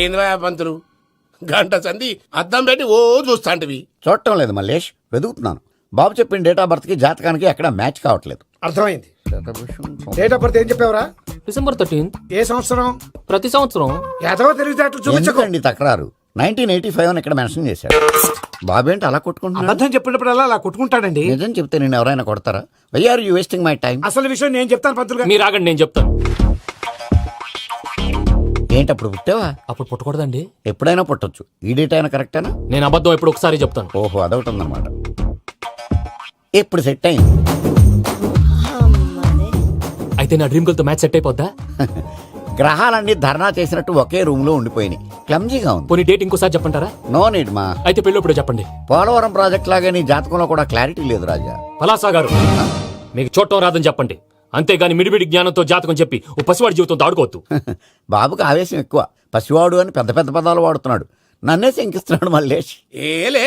ఏంద్రా పంతులు గంట సంధి అద్దం పెట్టి ఓ చూస్తాంటివి. చూడటం లేదు మల్లేష్, వెతుకుతున్నాను. బాబు చెప్పిన డేట్ ఆఫ్ బర్త్ కి జాతకానికి ఎక్కడ మ్యాచ్ కావట్లేదు. అర్థమైంది. డేట్ ఆఫ్ బర్త్ ఏం చెప్పావురా? December 13th. ఏ సంవత్సరం? ప్రతి సంవత్సరం. ఏదో తెలివితేటలు చూపించకండి. ఎందుకండి తక్రారు? 1985 అని ఇక్కడ మెన్షన్ చేశాడు. బాబేంటి అలా కొట్టుకుంటున్నాడు? అబద్ధం చెప్పినప్పుడు అలా కొట్టుకుంటాడండి. నిజం చెప్తే నేను ఎవరైనా కొడతారా? Why are you wasting my time? అసలు విషయం నేను చెప్తాను పంతులు గారు. మీరు ఆగండి, నేను చెప్తాను. ఏంటి అప్పుడు పుట్టావా? అప్పుడు పుట్టకూడదండి. ఎప్పుడైనా పుట్టొచ్చు. ఈ డేట్ అయినా కరెక్టేనా? నేను అబద్ధం ఎప్పుడు ఒకసారి చెప్తాను. ఓహో, అదొకటి ఉందన్నమాట. ఇప్పుడు సెట్ అయింది. అయితే నా డ్రీమ్ గర్ల్ తో మ్యాచ్ సెట్ అయిపోద్దా? గ్రహాలన్నీ ధర్నా చేసినట్టు ఒకే రూమ్ లో ఉండిపోయినాయి. క్లమ్జీగా ఉంది. పోనీ డేట్ ఇంకోసారి చెప్పంటారా? నో నీడ్ మా. అయితే పెళ్ళప్పుడు చెప్పండి. పోలవరం ప్రాజెక్ట్ లాగే నీ జాతకంలో కూడా క్లారిటీ లేదు రాజా. పలాసా గారు, మీకు చూడటం రాదని చెప్పండి. అంతేగాని మిడిమిడి జ్ఞానంతో జాతకం చెప్పి ఓ పసివాడి జీవితంతో ఆడుకోవద్దు. బాబుకి ఆవేశం ఎక్కువ. పసివాడు అని పెద్ద పెద్ద పదాలు వాడుతున్నాడు. నన్నే శంకిస్తున్నాడు మల్లేష్. ఏలే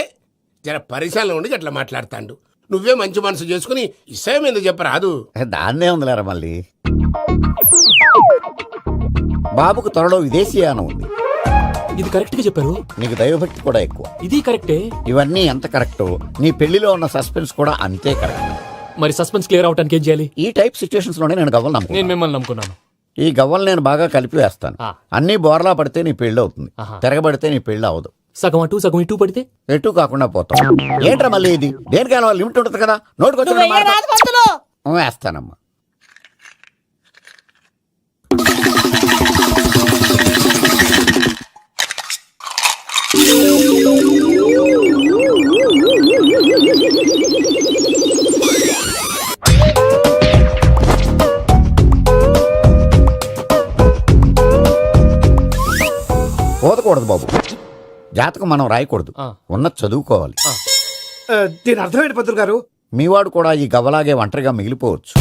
జర పరిశీలన ఉండి అట్లా మాట్లాడతాండు. నువ్వే మంచి మనసు చేసుకుని ఇసేం ఎందుకు చెప్పరాదు? దాన్నే ఉందిలేరా మళ్ళీ. బాబుకు త్వరలో విదేశీయానం ఉంది. ఇది కరెక్ట్ గా చెప్పారు. నీకు దైవభక్తి కూడా ఎక్కువ. ఇది కరెక్టే. ఇవన్నీ ఎంత కరెక్టో నీ పెళ్లిలో ఉన్న సస్పెన్స్ కూడా అంతే కరెక్ట్. మరి సస్పెన్స్ క్లియర్ అవడానికి ఏం చేయాలి? ఈ టైప్ సిచ్యువేషన్స్ లోనే నేను గవ్వలు నేను నమ్ముకున్నాను. మిమ్మల్ని నమ్ముకున్నాను. ఈ గవ్వలు నేను బాగా కలిపి వేస్తాను. అన్ని బోర్లా పడితే నీ పెళ్లి అవుతుంది. ఆహా. తిరగబడితే నీ పెళ్లి అవదు. సగం అటు సగం ఇటు పడితే ఎటు కాకుండా పోతాం. ఏంట్రా మళ్ళీ ఇది? దేనికైనా లిమిట్ ఉంటుంది కదా. నోటుకొచ్చి వేస్తానమ్మా. పోదకూడదు బాబు. జాతకం మనం రాయకూడదు. ఉన్నది చదువుకోవాలి. దీని అర్థమైంది పంతులు గారు. మీవాడు కూడా ఈ గవ్వలాగే ఒంటరిగా మిగిలిపోవచ్చు.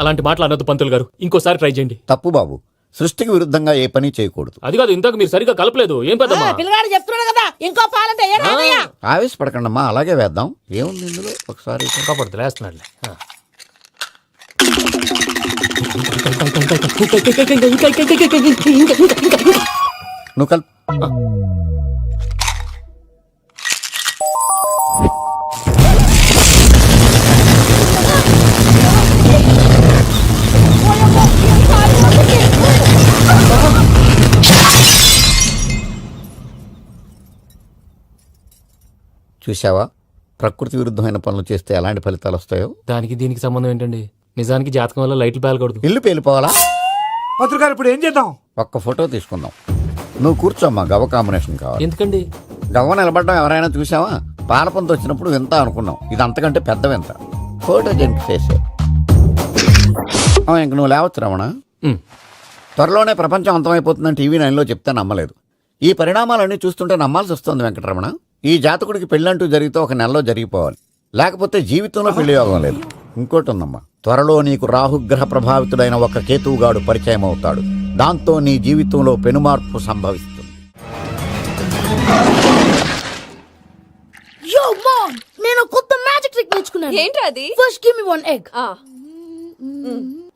అలాంటి మాటలు అనొద్దు పంతులు గారు. ఇంకోసారి ట్రై చేయండి. తప్పు బాబు. సృష్టికి విరుద్ధంగా ఏ పని చేయకూడదు. అది కాదు, ఇంతకు మీరు సరిగ్గా కలపలేదు. ఏం పెద్దమ్మా? పిల్లగాడు చెప్తున్నాడు కదా, ఇంకో పాలంటే ఆవేశపడకండమ్మా, అలాగే వేద్దాం. ఏముంది ఇందులో? ఒకసారి ఇంకా పడుతుంది, వేస్తున్నాడులే. నువ్వు కల్. చూసావా, ప్రకృతి విరుద్ధమైన పనులు చేస్తే ఎలాంటి ఫలితాలు వస్తాయో. దానికి దీనికి సంబంధం ఏంటండి? నిజానికి జాతకం వల్ల లైట్లు పేలకూడదు. ఇల్లు పేలిపోవాలా? పంతులు గారు ఇప్పుడు ఏం చేద్దాం? ఒక్క ఫోటో తీసుకుందాం. నువ్వు కూర్చోమ్మా. గవ్వ కాంబినేషన్ కావాలి. ఎందుకండి? గవ్వ నిలబడడం ఎవరైనా చూసావా? పాలపంత వచ్చినప్పుడు వింత అనుకున్నాం. ఇది అంతకంటే పెద్ద వింత. ఫోటో జెంట్ చేసే. ఇంక నువ్వు లేవచ్చు రమణ. త్వరలోనే ప్రపంచం అంతమైపోతుందని టీవీ 9లో చెప్తే నమ్మలేదు. ఈ పరిణామాలన్నీ చూస్తుంటే నమ్మాల్సి వస్తుంది వెంకటరమణ. ఈ జాతకుడికి పెళ్ళంటూ జరిగితే ఒక నెలలో జరిగిపోవాలి. లేకపోతే జీవితంలో పెళ్లి యోగం లేదు. ఇంకోటి ఉందమ్మా, త్వరలో నీకు రాహుగ్రహ ప్రభావితుడైన ఒక కేతువుగాడు పరిచయం అవుతాడు. దాంతో నీ జీవితంలో పెనుమార్పు సంభవిస్తుంది. యో మామ్, నేను కొత్త మ్యాజిక్ ట్రిక్ నేర్చుకున్నాను. ఏంట్రా అది? First give me one egg.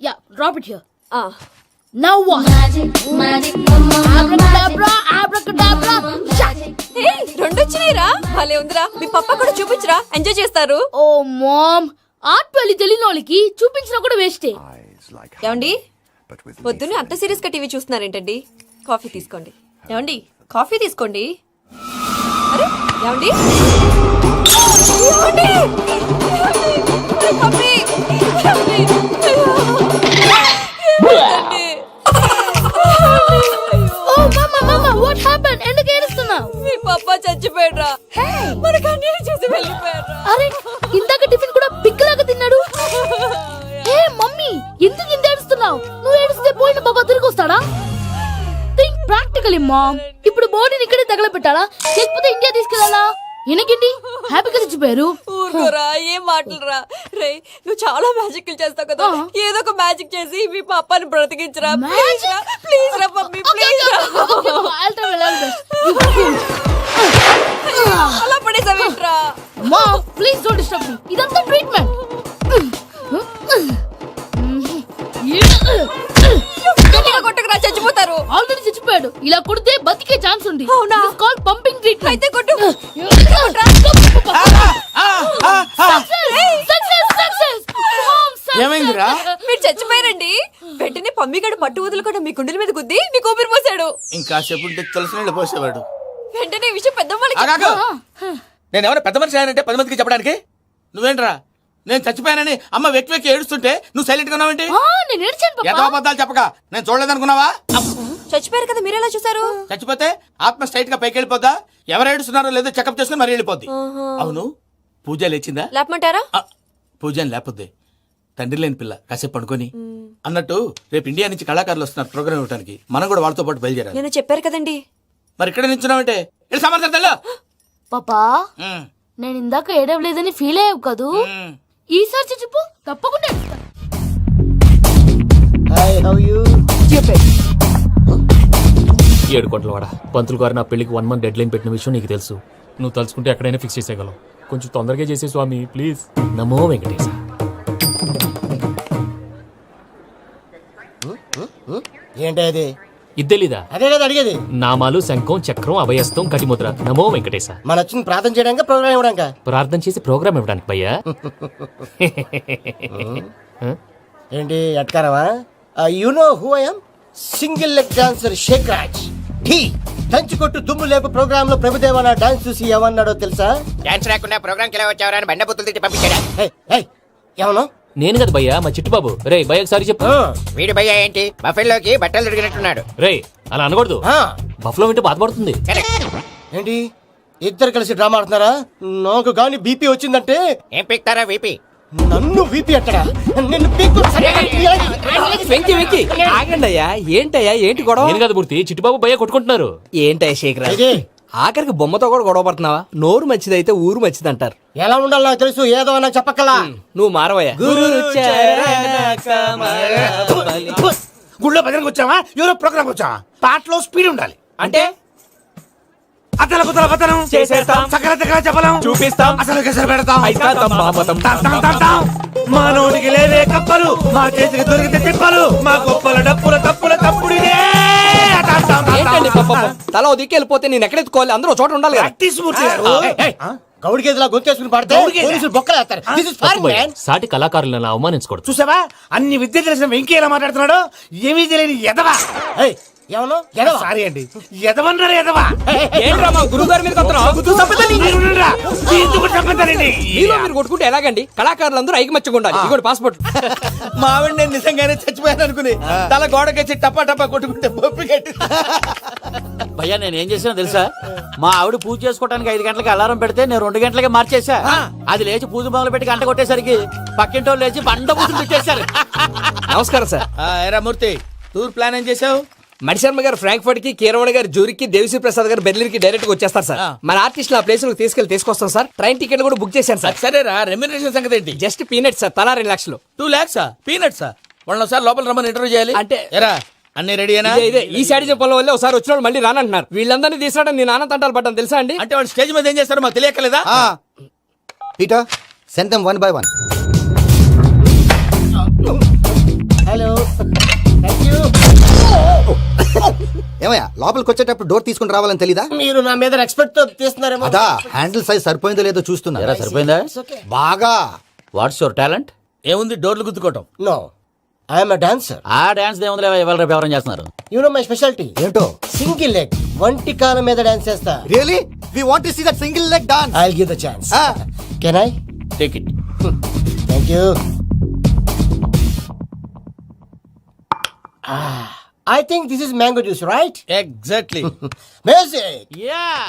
Yeah, drop it here. Now what? Abracadabra, abracadabra. Hey, రెండు వచ్చినాయిరా. భలే ఉందిరా. మీ పప్ప కూడా చూపించరా, ఎంజాయ్ చేస్తారు. ఓ మామ్, ఆర్ట్ పెళ్లి తెలియని వాళ్ళకి చూపించినా కూడా వేస్టే. ఏమండి, పొద్దున్నే అంత సీరియస్ గా టీవీ చూస్తున్నారేంటండి? కాఫీ తీసుకోండి. ఏమండి, కాఫీ తీసుకోండి. అరే ఏమండి, ఏమండి? పప్పి! ఏమండి? ఏమండి? ఓ మమ్మా మమ్మా, వాట్ హ్యాపెండ్? ఎందుకు ఏడుస్తున్నావు? మీ పప్ప చచ్చిపోయాడ్రా. మనకు అన్యాయం చేసి వెళ్ళిపోయాడ్రా. అరే, ఇందాక టిఫిన్ కూడా పిక్కలాగా తిన్నాడు. ఏ మమ్మీ, ఎందుకు ఇంత ఏడుస్తున్నావు? నువ్వు ఏడిస్తే పోయిన బాబా తిరిగి వస్తాడా? Think practically mom. ఇప్పుడు బాడీని ఇక్కడే తగలబెట్టాలా, లేకపోతే ఇండియా తీసుకెళ్లాలా? ఎనకండి హ్యాపీగా తెచ్చిపోయారు. ఊరుకోరా, ఏం మాటలురా. రే, నువ్వు చాలా మ్యాజిక్ చేస్తావు కదా, ఏదో ఒక మ్యాజిక్ చేసి మీ పాపాని బ్రతికించరా. ప్లీజ్ రా మమ్మీ, ప్లీజ్ రా. అలా పడేసావేంట్రా? Mom, please don't disturb me. ఇదంతా ట్రీట్మెంట్. కొట్టకురా, చచ్చిపోతారు. ఆల్రెడీ చచ్చిపోయాడు. ఇలా కొడితే బతికే ఛాన్స్ ఉంది. అవునా? Call pumping treatment. అయితే కొట్టు. ఏమైందిరా? మీరు చచ్చిపోయారండి. వెంటనే పమ్మిగాడు పట్టు వదులుకుండా మీ గుండెల మీద గుద్ది మీకు ఊపిరి పోసాడు. ఇంకా సేపు ఉంటే తులసి నీళ్ళు పోసేవాడు. వెంటనే ఈ విషయం పెద్దవాళ్ళకి ఆగాగు. చెప్పు. నేను ఎవరైనా పెద్ద మనిషి ఆయనంటే 10 మందికి చెప్పడానికి నువ్వేంట్రా? నేను చచ్చిపోయానని అమ్మ వెక్కి వెక్కి ఏడుస్తుంటే నువ్వు సైలెంట్ గా ఉన్నావేంటి? నేను ఏడ్చాను ఏదో పాపా. అబద్ధాలు చెప్పక నేను చూడలేదనుకున్నావా? చచ్చిపోయారు కదా మీరెలా చూసారు? చచ్చిపోతే ఆత్మ స్ట్రైట్ గా పైకి వెళ్ళిపోద్దా? ఎవరు ఏడుస్తున్నారో లేదో చెకప్ చేసుకుని మరీ వెళ్ళిపోద్ది. అవును, పూజ లేచిందా? లేపమంటారా? పూజ అని లేకపోద్ది. తండ్రి లేని పిల్ల కాసేపు పడుకొని అన్నట్టు రేపు ఇండియా నుంచి కళాకారులు వస్తున్నారు ప్రోగ్రామ్ ఇవ్వడానికి. మనం కూడా వాళ్ళతో పాటు బయలుదేరాలి. నేను చెప్పారు కదండి. మరి ఇక్కడ నిల్చున్నావంటే ఇది సమర్థతలో. పాపా నేను ఇందాక ఏడవలేదని ఫీల్ అయ్యావు కదూ. ఈసారి చచ్చిపో తప్పకుండా ఏడుస్తా. ఏడు కోట్ల వాడ పంతులు గారు నా పెళ్లికి 1 month డెడ్ లైన్ పెట్టిన విషయం నీకు తెలుసు. నువ్వు తలుచుకుంటే ఎక్కడైనా ఫిక్స్ చేసేయగలవు. కొంచెం తొందరగా చేసే స్వామి ప్లీజ్. నమో వెంకటేశ. ఏంటి అది? ఇద్దెలీదా? అదే కదా అడిగేది. నామాలు శంఖం చక్రం అభయస్తం కటిముద్ర. నమో వెంకటేశ. మన వచ్చింది ప్రార్థన చేయడానికి ప్రోగ్రామ్ ఇవ్వడానికి. ప్రార్థన చేసి ప్రోగ్రామ్ ఇవ్వడానికి భయ్యా. ఏంటి ఎట్కారమా? You know who I am? Single leg dancer Sheikh Raj. Dhee దంచుకొట్టు దుమ్ము లేపు ప్రోగ్రామ్ లో ప్రభుదేవ నా డాన్స్ చూసి ఏమన్నాడో తెలుసా? డాన్స్ రాకుండా ప్రోగ్రామ్ కి ఎలా వచ్చావరా అని బండ బుద్ధులు తిట్టి పంపించాడా? ఏమన్నా? నేను కదా భయ్యా, మా చిట్టుబాబు. రే భయ్య ఒకసారి చెప్పు. వీడి భయ్య ఏంటి బఫెల్లోకి బట్టలు తిరిగినట్టున్నాడు. రే అలా అనకూడదు. బఫ్లో వింటే బాధపడుతుంది. ఏంటి ఇద్దరు కలిసి డ్రామా ఆడుతున్నారా? నాకు గాని బీపీ వచ్చిందంటే ఏం పిక్తారా వీపీ? నన్ను బీపీ అట్టడా? నిన్ను పీక్కు వెంకి వెంకి ఆగండి అయ్యా. ఏంటయ్యా ఏంటి గొడవ? నేను కదా మూర్తి, చిట్టుబాబు భయ్య కొట్టుకుంటున్నారు. ఏంటయ్యా శేఖరా, ఆఖరికి బొమ్మతో కూడా గొడవ పడుతున్నావా? నోరు మంచిదైతే ఊరు మంచిది అంటారు. ఎలా ఉండాలి నాకు తెలుసు, ఏదో నాకు చెప్పక్కలా. నువ్వు మారవయ్యా. గుళ్ళో భజనకు వచ్చావా? ఎవరో ప్రోగ్రామ్ వచ్చావా? పాటలో స్పీడ్ ఉండాలి. అంటే అతల కుతల పతనం చేసేస్తాం. సకల దగ్గర చెప్పలేం చూపిస్తాం. అసలు గసలు పెడతాం. అయితాం బామతం. తాం తాం తాం తాం. మా నోటికి లేవే కప్పలు, మా చేతికి దొరికితే తిప్పలు, మా గొప్పల డప్పుల తప్పుల తప్పుడిదే. తాం తాం తాం ఏంటండి తాం. పాపం? తల ఓ దిక్కు వెళ్ళిపోతే నేను ఎక్కడెత్తుకోవాలి? అందరూ ఒక చోట ఉండాలి కదా. ప్రాక్టీస్ మూర్తి గారు. గౌడి గేదెలా గొంతేసుకుని పాడితే గౌడి పోలీసులు బొక్కలు వేస్తారు. This is తప్పు foreign, భయ్యా. man. సాటి కళాకారులను అవమానించకూడదు. చూసావా అన్ని విద్య తెలిసిన వెంకీ ఎలా మాట్లాడుతున్నాడు? ఏమీ తెలియని ఎదవా. Hey, ఏమన్నా? ఎడవా? సారీ అండి, ఎదవన్నారు ఎదవా. ఏంట్రా మా గురువు గారి మీద మీరుండురా. ఎందుకు చంపుతారండి? మీరు కొట్టుకుంటే ఎలాగండి? కళాకారులందరూ ఐకమత్యంగా ఉండాలి. ఇదిగోండి పాస్పోర్ట్. మా ఆవిడ నేను నిజంగానే చచ్చిపోయాను అనుకుని తల గోడకొచ్చి టపా టపా కొట్టుకుంటే బొప్పి కట్టి. భయ్యా నేను ఏం చేసినా తెలుసా? మా ఆవిడ పూజ చేసుకోవడానికి 5 గంటలకి అలారం పెడితే నేను 2 గంటలకి మార్చేసా. అది లేచి పూజ మొదలు పెట్టి గంట కొట్టేసరికి పక్కింటో లేచి బండ పూజలు పెట్టేశారు. నమస్కారం సార్. ఎరా మూర్తి, టూర్ ప్లాన్ ఏం చేసావు? మణిశర్మ గారు ఫ్రాంక్ఫర్ట్ కి, కీరవాణి గారు జూరిక్, దేవిశ్రీ ప్రసాద్ గారు బెర్లిన్ కి డైరెక్ట్ గా వచ్చేస్తారు సార్. మన ఆర్టిస్ట్ ఆ ప్లేస్ తీసుకొస్తాం సార్. ట్రైన్ టికెట్ కూడా బుక్ చేశాను సార్. సరేరా, రెమ్యూనరేషన్ సంగతి ఏంటి? జస్ట్ పీనట్ సార్, తలా 2 లక్షలు. 2 lakhs పీనట్సా? వాళ్ళని ఒకసారి లోపల రమ్మని ఇంటర్వ్యూ చేయాలి. అంటే ఎరా అన్ని రెడీనా? ఇదే ఈ సైడ్ చెప్పడం వల్ల ఒకసారి వచ్చిన మళ్ళీ రానంటున్నారు. వీళ్ళందరినీ తీసుకురావడం నేను ఆనంద తంటాలు పడ్డాను తెలుసా అండి. అంటే వాళ్ళు స్టేజ్ మీద ఏం చేస్తారో మాకు తెలియకలేదా? Peter, send them one by one. Hello. Thank you. ఏమయ్యా లోపలికి వచ్చేటప్పుడు డోర్ తీసుకుని రావాలని తెలీదా? మీరు నా మీద ఎక్స్పెక్ట్ తో తీస్తున్నారేమో. అదా హ్యాండిల్ సైజ్ సరిపోయిందో లేదో చూస్తున్నా. ఎరా సరిపోయిందా? బాగా. What's your talent? ఏముంది, డోర్లు గుద్దుకోవటం. No, I am a dancer. ఆ డాన్స్ దేవుందిలే, ఇవాళ రేపు ఎవరైనా చేస్తున్నారు. You know my specialty. ఏంటో? సింగిల్ లెగ్, వంటి కాలం మీద డాన్స్ చేస్తా. Really we want to see that single leg dance. I'll give the chance. Can I? Take it. Thank you. I think this is mango juice, right? Exactly. Music. Yeah.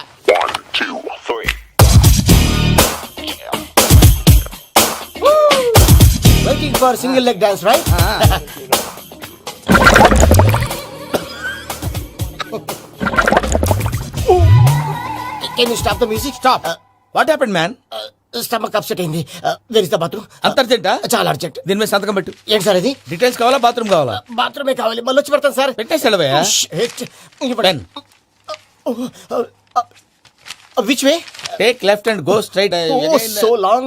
Waiting for single leg dance, right? Can you stop the music? Stop. What happened man? Stomach upset అయింది. Where is the bathroom? అంత అర్జెంటా? చాలా urgent. దీని మీద సంతకం పెట్టు. ఏంటి sir ఇది? డీటెయిల్స్ కావాలా, బాత్రూమ్ కావాలా? బాత్రూమే కావాలి, మళ్ళీ వచ్చి పెడతాను సార్. పెట్టేసాడవయ్యా. Done. Which way? Take left and go straight. Oh, so long.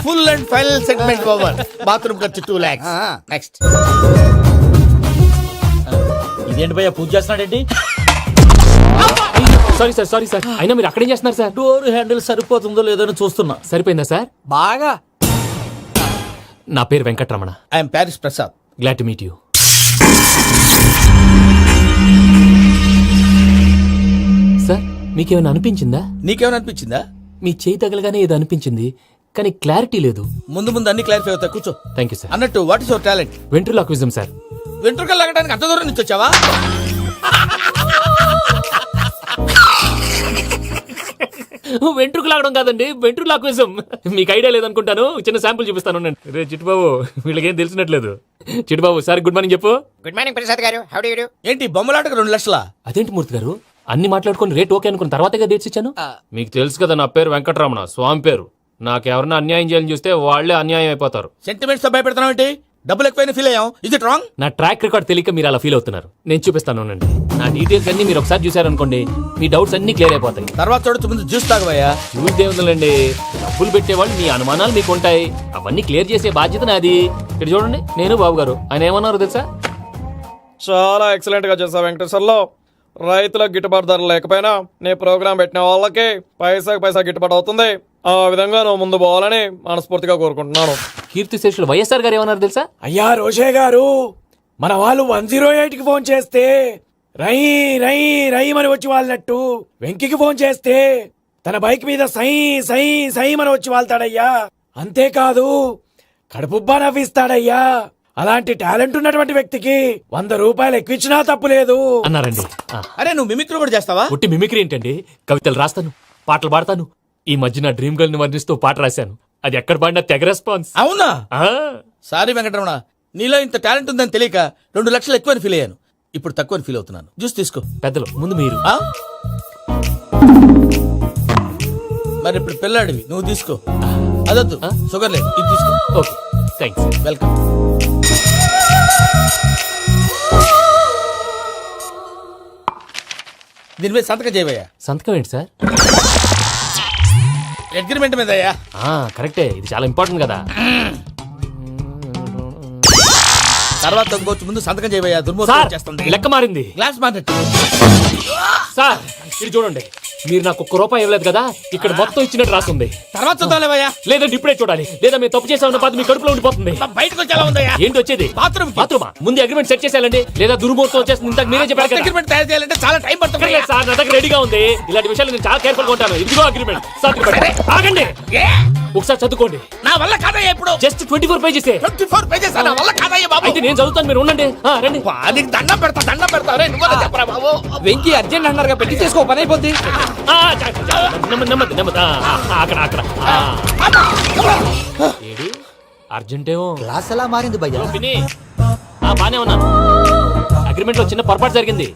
Full and final segment over. Bathroom ఖర్చు 2 lakhs. నెక్స్ట్. ఇదేంటి భయ్యా పూజ చేస్తున్నాడేంటి? సారీ సార్ అయినా మీరు అక్కడేం చేస్తున్నారు సార్? డోర్ హ్యాండిల్ సరిపోతుందో లేదో అని చూస్తున్నా. సరిపోయిందా సార్? బాగా. నా పేరు Venkatramana. I'm Paris Prasad. Glad to meet you. Sir మీకేమైనా అనిపించిందా? నీకేమైనా అనిపించిందా? మీ చేయి తగలగానే ఏదో అనిపించింది, కానీ క్లారిటీ లేదు. ముందు ముందు అన్ని క్లారిఫై అవుతాయి, కూర్చో. Thank you sir. అన్నట్టు what is your talent? Ventriloquism sir. వెంట్రుకలు లాగడానికి అంత దూరం నుంచి వచ్చావా? వెంట్రుకు లాగడం కాదండి, వెంట్రులాక్విజం. మీకు ఐడియా లేదనుకుంటాను, చిన్న శాంపుల్ చూపిస్తాను. రే చిట్టుబాబు, వీళ్ళకేం తెలిసినట్లేదు. చిట్టుబాబు సార్ గుడ్ మార్నింగ్ చెప్పు. Good morning Prasad garu. How do you do? ఏంటి బొమ్మలాటకు 2 లక్షలా? అదేంటి మూర్తి గారు, అన్ని మాట్లాడుకుని రేట్ ఓకే అనుకున్న తర్వాతగా డేట్స్ ఇచ్చాను. మీకు తెలుసు కదా నా పేరు వెంకటరమణ, స్వామి పేరు. నాకెవరన్నా అన్యాయం చేయాలని చూస్తే వాళ్లే అన్యాయం అయిపోతారు. సెంటిమెంట్స్ తో భయపెడతావు ఏంటి? డబ్బులు ఎక్కువైనా ఫీల్ అయ్యాం. Is it wrong? నా ట్రాక్ రికార్డ్ తెలియక మీరు అలా ఫీల్ అవుతున్నారు. నేను చూపిస్తాను ఉండండి. నా డీటెయిల్స్ అన్ని మీరు ఒకసారి చూసారనుకోండి, మీ డౌట్స్ అన్ని క్లియర్ అయిపోతాయి. తర్వాత చూడొచ్చు, ముందు జ్యూస్ తాగవయ్యా. చూసి దేవుందండి, డబ్బులు పెట్టేవాళ్ళు మీ అనుమానాలు మీకు ఉంటాయి, అవన్నీ క్లియర్ చేసే బాధ్యత నాది. ఇక్కడ చూడండి, నేను బాబు గారు. ఆయన ఏమన్నారు తెలుసా? చాలా ఎక్సలెంట్ గా చేసావు వెంకటేశ్వర్లో. రైతులకు గిట్టుబాటు ధర లేకపోయినా నీ ప్రోగ్రాం పెట్టిన వాళ్ళకి పైసాకి పైసా గిట్టుబాటు అవుతుంది. ఆ విధంగా నువ్వు ముందు పోవాలని మనస్ఫూర్తిగా కోరుకుంటున్నాను. కీర్తి శేషులు వైఎస్ఆర్ గారు ఏమన్నారు తెలుసా? అయ్యా రోషే గారు, మన వాళ్ళు 108కి ఫోన్ చేస్తే రై రై రై అని వచ్చి వాళ్ళనట్టు, వెంకికి ఫోన్ చేస్తే తన బైక్ మీద సై సై సై అని వచ్చి వాళ్తాడయ్యా. అంతేకాదు కడుపుబ్బా నవ్విస్తాడయ్యా. అలాంటి టాలెంట్ ఉన్నటువంటి వ్యక్తికి 100 రూపాయలు ఎక్కువ ఇచ్చినా తప్పు లేదు అన్నారండి. అరే నువ్వు మిమిక్రీ కూడా చేస్తావా? పుట్టి మిమిక్రీ ఏంటండి, కవితలు రాస్తాను, పాటలు పాడతాను. ఈ మధ్య నా డ్రీమ్ గర్ల్ ని వర్ణిస్తూ పాట రాశాను, అది ఎక్కడ పాడినా తెగ రెస్పాన్స్. అవునా? సారీ వెంకటరమణ, నీలో ఇంత టాలెంట్ ఉందని తెలియక 2 లక్షలు ఎక్కువని ఫీల్ అయ్యాను. ఇప్పుడు తక్కువని ఫీల్ అవుతున్నాను. జ్యూస్ తీసుకో. పెద్దలు ముందు మీరు. మరి ఇప్పుడు పిల్లాడివి, నువ్వు తీసుకో. అదొద్దు, షుగర్ లేదు, ఇది తీసుకో. Okay thanks. వెల్కమ్. దీని మీద సంతకం చేయవయ్యా. సంతకం ఏంటి సార్? అగ్రిమెంట్ మీద అయ్యా. కరెక్టే, ఇది చాలా ఇంపార్టెంట్ కదా. తర్వాత ఇంకొచ్చు, ముందు సంతకం చేయవయ్యా. దుర్మోహం చేస్తుంది. లెక్క మారింది. గ్లాస్ మారినట్టు. సార్ ఇది చూడండి, మీరు నాకు ₹1 ఇవ్వలేదు కదా, ఇక్కడ మొత్తం ఇచ్చినట్టు రాస్తుంది. తర్వాత చూద్దాంలేవయ్యా. లేదంటే ఇప్పుడే చూడాలి, లేదా మీరు తప్పు చేసామన్న బాధ మీ కడుపులో ఉండిపోతుంది. బయటకు వచ్చేలా ఉందయ్యా. ఏంటి వచ్చేది? బాత్రూమా? ముందు అగ్రిమెంట్ సెట్ చేసేయాలండి, లేదా దుర్మూర్తం వచ్చేస్తుంది. ఇంతకు మీరే చెప్పారు కదా. అగ్రిమెంట్ తయారు చేయాలంటే చాలా టైం పడుతుంది సార్, నా దగ్గర రెడీగా ఉంది. ఇలాంటి విషయాలు నేను చాలా కేర్ఫుల్ గా ఉంటాను. ఇదిగో అగ్రిమెంట్. ఆగండి, ఒకసారి చదువుకోండి. నా వల్ల కాదయ్యా. ఇప్పుడు జస్ట్ 24 పేజెస్. 24 పేజెస్ నా వల్ల కాదయ్యా బాబు. అయితే నేను చదువుతాను, మీరు ఉండండి. రండి. నీకు దండం పెడతా. రే నువ్వు చెప్పరా బాబు. వెంకీ అర్జెంట్ అన్నారుగా, పెట్టి చేసుకో, పని అయిపోద్ది. నెమ్మది. అక్కడ ఏడు అర్జెంటేమో. క్లాస్ ఎలా మారింది భయ్యా? బానే ఉన్నాను. అగ్రిమెంట్ లో చిన్న పొరపాటు జరిగింది.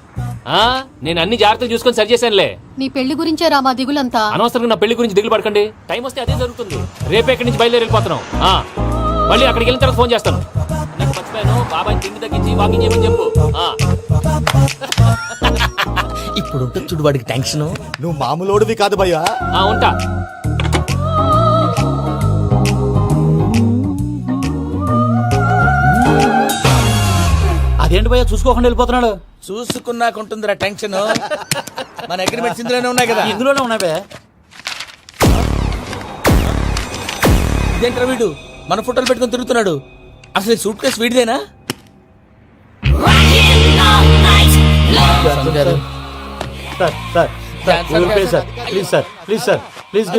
నేను అన్ని జాగ్రత్తలు చూసుకొని సరి చేశానులే. నీ పెళ్లి గురించే రా మా దిగులంతా. అనవసరంగా నా పెళ్లి గురించి దిగులు పడకండి. టైం వస్తే అదే జరుగుతుంది. రేపే ఇక్కడి నుంచి బయలుదేరి వెళ్ళిపోతున్నాం. మళ్ళీ అక్కడికి వెళ్ళిన తర్వాత ఫోన్ చేస్తాను. నాకు మర్చిపోయాను, బాబాయ్ తిండి తగ్గించి వాకింగ్ చేయమని చెప్పు. ఇప్పుడు చూడు వాడికి టెన్షన్. నువ్వు మామూలోడివి కాదు భయ్యా. ఉంటా. అదేంటి భయ్యా చూసుకోకుండా వెళ్ళిపోతున్నాడు? చూసుకున్నాకుంటుందిరా టెన్షన్. మన అగ్రిమెంట్స్ ఇందులోనే ఉన్నాయి కదా. ఇందులోనే ఉన్నాయి భయ్యా. ఇదేంట్రా వీడు మన ఫోటోలు పెట్టుకొని తిరుగుతున్నాడు? అసలు ఈ సూట్ కేసు వీడిదేనా? ప్లీజ్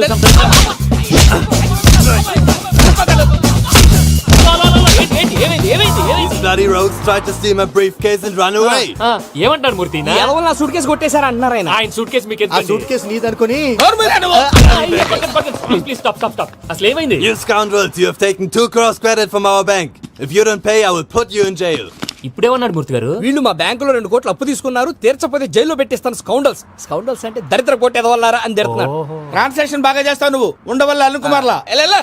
ఏమంటారు మూర్తి? నా సూట్ కేసు కొట్టేశారు అంటున్నారు ఆయన. ఆయన సూట్ కేసు మీకు ఆ సూట్ కేసు నీదనుకుని. Please stop. అసలు ఏమైంది? You scoundrels, you have taken 2 crores credit from our bank. If you don't pay, I will put you in jail. ఇప్పుడేమన్నాడు మూర్తి గారు? వీళ్ళు మా బ్యాంకులో 2 కోట్లు అప్పు తీసుకున్నారు, తీర్చపోతే జైల్లో పెట్టిస్తాను. స్కౌండల్స్ అంటే దరిద్ర కోట ఎదవల్లారా అని తిడుతున్నారు. ట్రాన్సాక్షన్ బాగా చేస్తావు నువ్వు. ఉండవల్ల అల్లు కుమార్లా.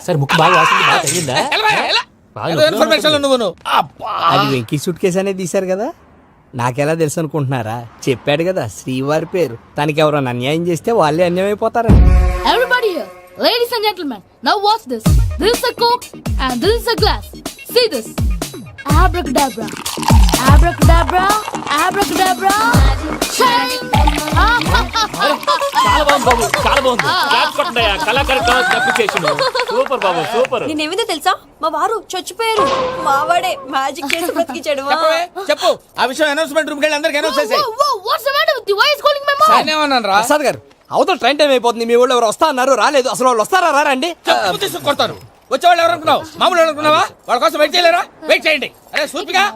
సరే ముక్కు బాగా వాసింది, బాగా తగ్గిందా? ఇన్ఫర్మేషన్ నువ్వు. అది వెంకీ సూట్ కేసు అనేది తీశారు కదా, నాకెలా తెలుసు అనుకుంటున్నారా? చెప్పాడు కదా శ్రీవారి పేరు. తనకి ఎవరైనా అన్యాయం చేస్తే వాళ్ళే అన్యాయం అయిపోతారని. Everybody here, ladies and gentlemen, now watch this. This is a Coke and this is a glass. See this. Abracadabra. Abracadabra, abracadabra. చాలా బాగుంది బాబు, చాలా బాగుంది. క్లాప్స్ కొట్టండి, కళాకారు అప్రిసియేషన్. సూపర్ బాబు, సూపర్. నేనేమిందో తెలుసా మా వారు చచ్చిపోయారు మావాడే మ్యాజిక్ చేసి బ్రతికించాడు చెప్పవే, చెప్పు ఆ విషయం అనౌన్స్మెంట్ రూమ్ కెళ్ళి అందరికి అనౌన్స్ చేసేయ్. What's the matter with you? Why is calling my mom? నేనేమన్నాను రా? ప్రసాద్ గారు అవతల ట్రైన్ టైం అయిపోతుంది. మీ వాళ్ళు ఎవరు వస్తా అన్నారు, రాలేదు. అసలు వాళ్ళు వస్తారా రారా అండి? చెప్పు తీసుకు కొడతారు. వచ్చేవాళ్ళు ఎవరు అనుకున్నావు? మామూలు ఎవరు అనుకున్నావా? వాళ్ళ కోసం వెయిట్ చేయలేరా? వెయిట్ చేయండి. అరే సూపిగా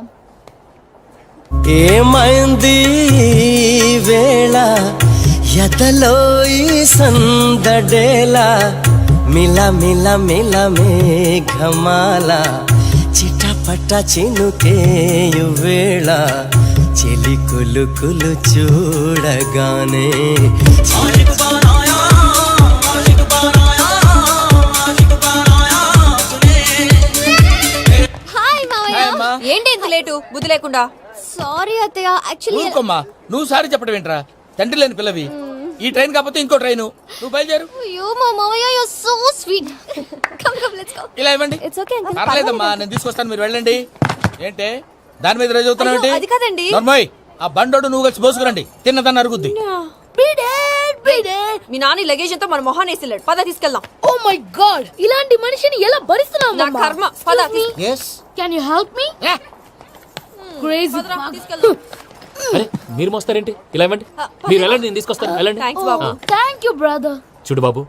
ఏమైంది వేళ ఎదలో ఈ సందడేలా మిల మిల మిల మేఘమాల చిటపట చినుకేయు వేళ చెలి కులు కులు చూడగానే హాయ్ మావయ్య ఏంటి ఇంత లేటు బుద్ధి లేకుండా Sorry, అత్తయ్య. Actually, ఊరుకోమ్మా, నువ్వు సారి చెప్పడం ఏంట్రా? తండ్రి లేని పిల్లవి. ఈ ట్రైన్ కాకపోతే ఇంకో ట్రైన్. నువ్వు బయలుదేరు. you, మావయ్య, you're so sweet. Come, let's go. ఇలా ఇవ్వండి. It's okay, uncle. పర్లేదమ్మా, నేను తీసుకొస్తాను, మీరు వెళ్ళండి. ఏంటే దాని మీద రోజు అవుతున్నావు అయ్యో, అది కాదండి. నర్మోయ్, ఆ బండోడు నువ్వు కలిసి పోసుకురండి. తిన్నదాన్ని అరుగుద్ది. Beat it. Me Nani luggage అంతా మన మొహాన్ని వేసిల్లాడు పద తీసుకెళ్దాం Oh my God! ఇలాంటి మనిషిని ఎలా భరిస్తున్నావు? నా కర్మ పద yes Can you help me? Crazy. తీసుకెళ్దాం అరే మీరు మోస్తారేంటి? ఇలా ఇవ్వండి, మీరు వెళ్ళండి, నేను తీసుకొస్తాను. వెళ్ళండి. Thanks Babu Thank you, brother. చూడు బాబు,